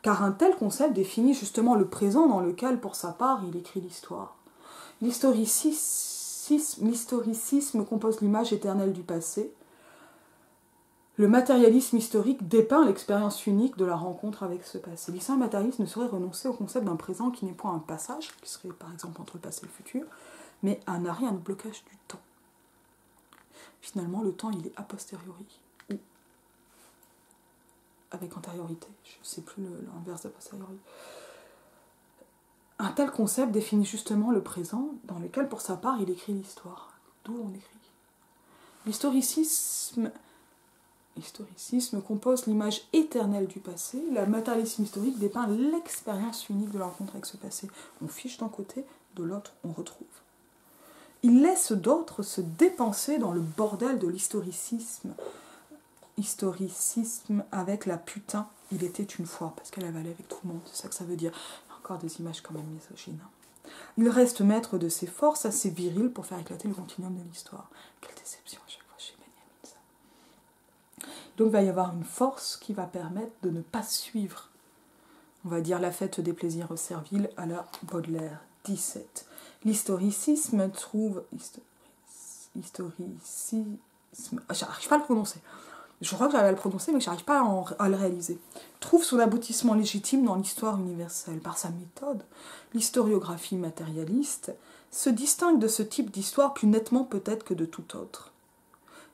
Car un tel concept définit justement le présent dans lequel, pour sa part, il écrit l'histoire. L'historicisme compose l'image éternelle du passé. Le matérialisme historique dépeint l'expérience unique de la rencontre avec ce passé. L'historien matérialiste ne saurait renoncer au concept d'un présent qui n'est point un passage, qui serait par exemple entre le passé et le futur, mais un arrêt, un blocage du temps. Finalement, le temps, il est a posteriori, ou avec antériorité, je ne sais plus l'inverse de posteriori. Un tel concept définit justement le présent, dans lequel, pour sa part, il écrit l'histoire. D'où on écrit. L'historicisme compose l'image éternelle du passé, le matérialisme historique dépeint l'expérience unique de la rencontre avec ce passé. On fiche d'un côté, de l'autre, on retrouve. Il laisse d'autres se dépenser dans le bordel de l'historicisme. Historicisme avec la putain, il était une fois, parce qu'elle avalait avec tout le monde, c'est ça que ça veut dire. Encore des images quand même misogynes. Il reste maître de ses forces assez viriles pour faire éclater le continuum de l'histoire. Quelle déception à chaque fois chez Benjamin, ça. Donc il va y avoir une force qui va permettre de ne pas suivre, on va dire, la fête des plaisirs serviles à la Baudelaire. 17. L'historicisme trouve... Historicisme... J'arrive pas à le prononcer. Je crois que j'arrive à le prononcer, mais je n'arrive pas à le réaliser. Trouve son aboutissement légitime dans l'histoire universelle. Par sa méthode, l'historiographie matérialiste se distingue de ce type d'histoire plus nettement peut-être que de tout autre.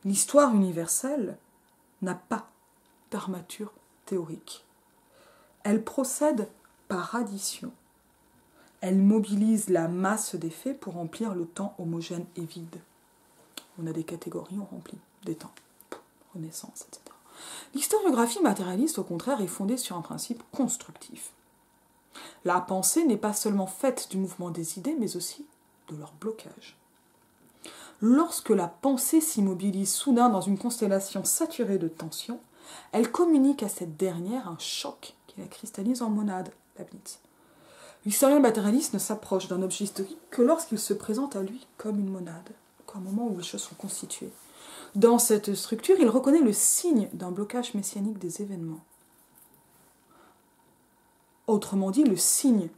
L'histoire universelle n'a pas d'armature théorique. Elle procède par addition. Elle mobilise la masse des faits pour remplir le temps homogène et vide. On a des catégories, on remplit des temps. Renaissance, etc. L'historiographie matérialiste, au contraire, est fondée sur un principe constructif. La pensée n'est pas seulement faite du mouvement des idées, mais aussi de leur blocage. Lorsque la pensée s'immobilise soudain dans une constellation saturée de tensions, elle communique à cette dernière un choc qui la cristallise en monade, Leibniz. L'historien matérialiste ne s'approche d'un objet historique que lorsqu'il se présente à lui comme une monade, qu'au moment où les choses sont constituées. Dans cette structure, il reconnaît le signe d'un blocage messianique des événements. Autrement dit, le signe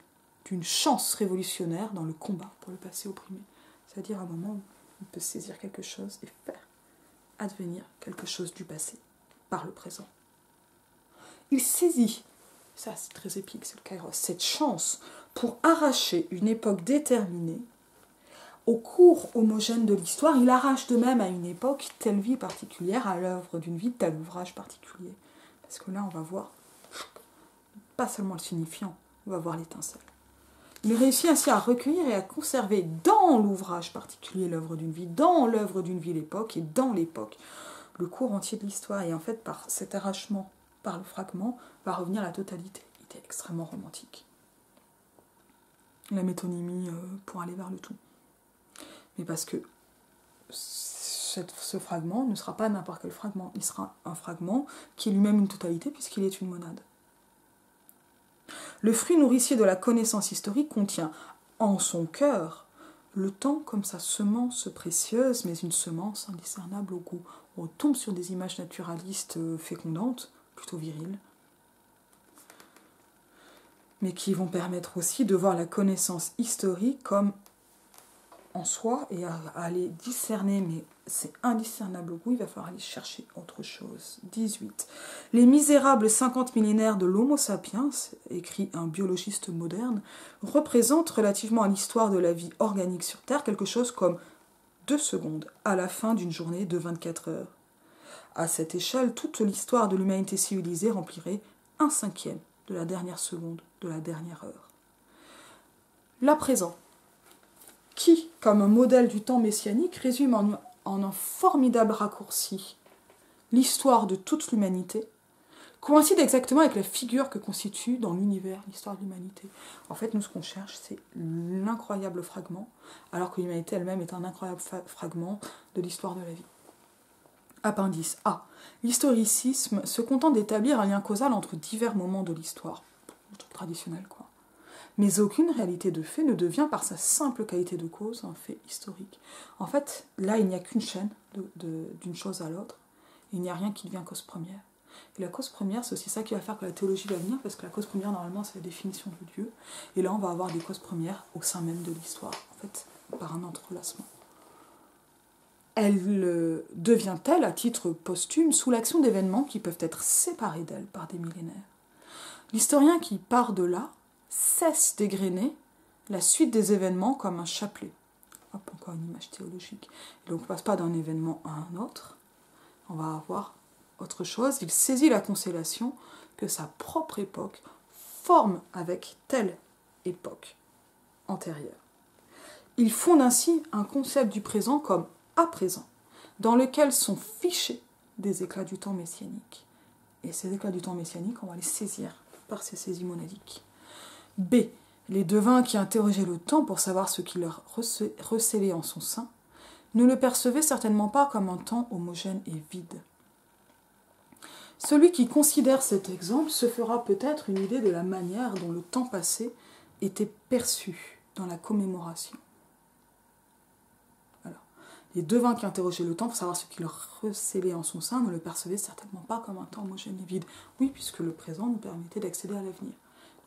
d'une chance révolutionnaire dans le combat pour le passé opprimé. C'est-à-dire un moment où on peut saisir quelque chose et faire advenir quelque chose du passé par le présent. Il saisit, ça c'est très épique, c'est le Kairos, cette chance pour arracher une époque déterminée. Au cours homogène de l'histoire, il arrache de même à une époque telle vie particulière, à l'œuvre d'une vie, tel ouvrage particulier. Parce que là, on va voir, pas seulement le signifiant, on va voir l'étincelle. Il réussit ainsi à recueillir et à conserver dans l'ouvrage particulier l'œuvre d'une vie, dans l'œuvre d'une vie l'époque, et dans l'époque le cours entier de l'histoire. Et en fait, par cet arrachement, par le fragment, va revenir la totalité. Il était extrêmement romantique. La métonymie pour aller vers le tout. Mais parce que ce fragment ne sera pas n'importe quel fragment, il sera un fragment qui est lui-même une totalité puisqu'il est une monade. Le fruit nourricier de la connaissance historique contient en son cœur le temps comme sa semence précieuse, mais une semence indiscernable au goût. On tombe sur des images naturalistes fécondantes, plutôt viriles, mais qui vont permettre aussi de voir la connaissance historique comme en soi et à aller discerner, mais c'est indiscernable au goût, il va falloir aller chercher autre chose. 18. Les misérables 50 millénaires de l'Homo sapiens, écrit un biologiste moderne, représentent relativement à l'histoire de la vie organique sur Terre quelque chose comme 2 secondes à la fin d'une journée de 24 heures. À cette échelle, toute l'histoire de l'humanité civilisée remplirait 1/5 de la dernière seconde, de la dernière heure. Là présent, qui, comme un modèle du temps messianique, résume en un formidable raccourci l'histoire de toute l'humanité, coïncide exactement avec la figure que constitue dans l'univers l'histoire de l'humanité. En fait, nous, ce qu'on cherche, c'est l'incroyable fragment, alors que l'humanité elle-même est un incroyable fragment de l'histoire de la vie. Appendice A. L'historicisme se contente d'établir un lien causal entre divers moments de l'histoire. Traditionnel, quoi. Mais aucune réalité de fait ne devient par sa simple qualité de cause un fait historique. En fait, là, il n'y a qu'une chaîne d'une chose à l'autre. Il n'y a rien qui devient cause première. Et la cause première, c'est aussi ça qui va faire que la théologie va venir, parce que la cause première, normalement, c'est la définition de Dieu. Et là, on va avoir des causes premières au sein même de l'histoire, en fait, par un entrelacement. Elle devient-elle, à titre posthume, sous l'action d'événements qui peuvent être séparés d'elle par des millénaires. L'historien qui part de là cesse d'égrener la suite des événements comme un chapelet. Hop, encore une image théologique. Et donc on ne passe pas d'un événement à un autre, on va avoir autre chose. Il saisit la constellation que sa propre époque forme avec telle époque antérieure. Il fonde ainsi un concept du présent comme à présent, dans lequel sont fichés des éclats du temps messianique. Et ces éclats du temps messianique, on va les saisir par ces saisies monadiques. B. Les devins qui interrogeaient le temps pour savoir ce qui leur recélait en son sein ne le percevaient certainement pas comme un temps homogène et vide. Celui qui considère cet exemple se fera peut-être une idée de la manière dont le temps passé était perçu dans la commémoration. Alors, les devins qui interrogeaient le temps pour savoir ce qui leur recélait en son sein ne le percevaient certainement pas comme un temps homogène et vide. Oui, puisque le présent nous permettait d'accéder à l'avenir.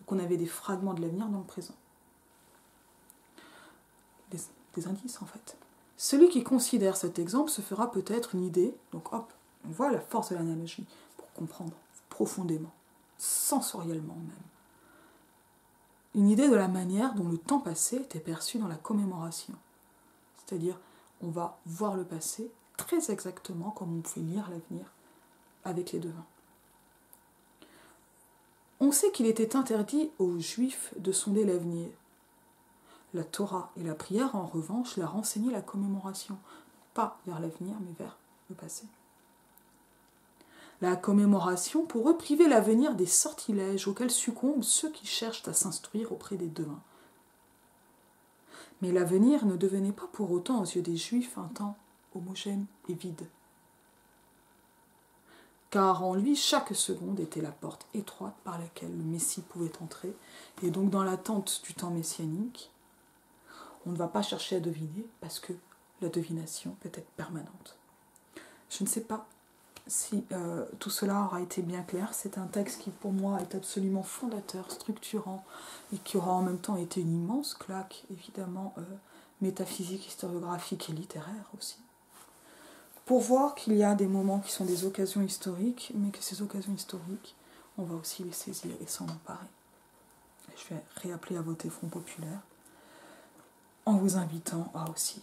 Donc on avait des fragments de l'avenir dans le présent. Des indices en fait. Celui qui considère cet exemple se fera peut-être une idée, donc hop, on voit la force de l'analogie pour comprendre profondément, sensoriellement même. Une idée de la manière dont le temps passé était perçu dans la commémoration. C'est-à-dire, on va voir le passé très exactement comme on pouvait lire l'avenir avec les devins. On sait qu'il était interdit aux Juifs de sonder l'avenir. La Torah et la prière, en revanche, leur enseignaient la commémoration, pas vers l'avenir, mais vers le passé. La commémoration, pour eux, privait l'avenir des sortilèges auxquels succombent ceux qui cherchent à s'instruire auprès des devins. Mais l'avenir ne devenait pas pour autant aux yeux des Juifs un temps homogène et vide. Car en lui, chaque seconde était la porte étroite par laquelle le Messie pouvait entrer. Et donc dans l'attente du temps messianique, on ne va pas chercher à deviner, parce que la divination peut être permanente. Je ne sais pas si tout cela aura été bien clair. C'est un texte qui pour moi est absolument fondateur, structurant, et qui aura en même temps été une immense claque, évidemment métaphysique, historiographique et littéraire aussi. Pour voir qu'il y a des moments qui sont des occasions historiques, mais que ces occasions historiques, on va aussi les saisir et s'en emparer. Et je vais réappeler à voter Front Populaire, en vous invitant à aussi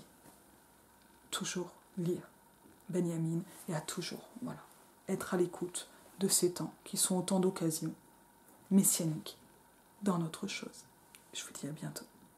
toujours lire Benjamin et à toujours être à l'écoute de ces temps qui sont autant d'occasions messianiques dans notre chose. Je vous dis à bientôt.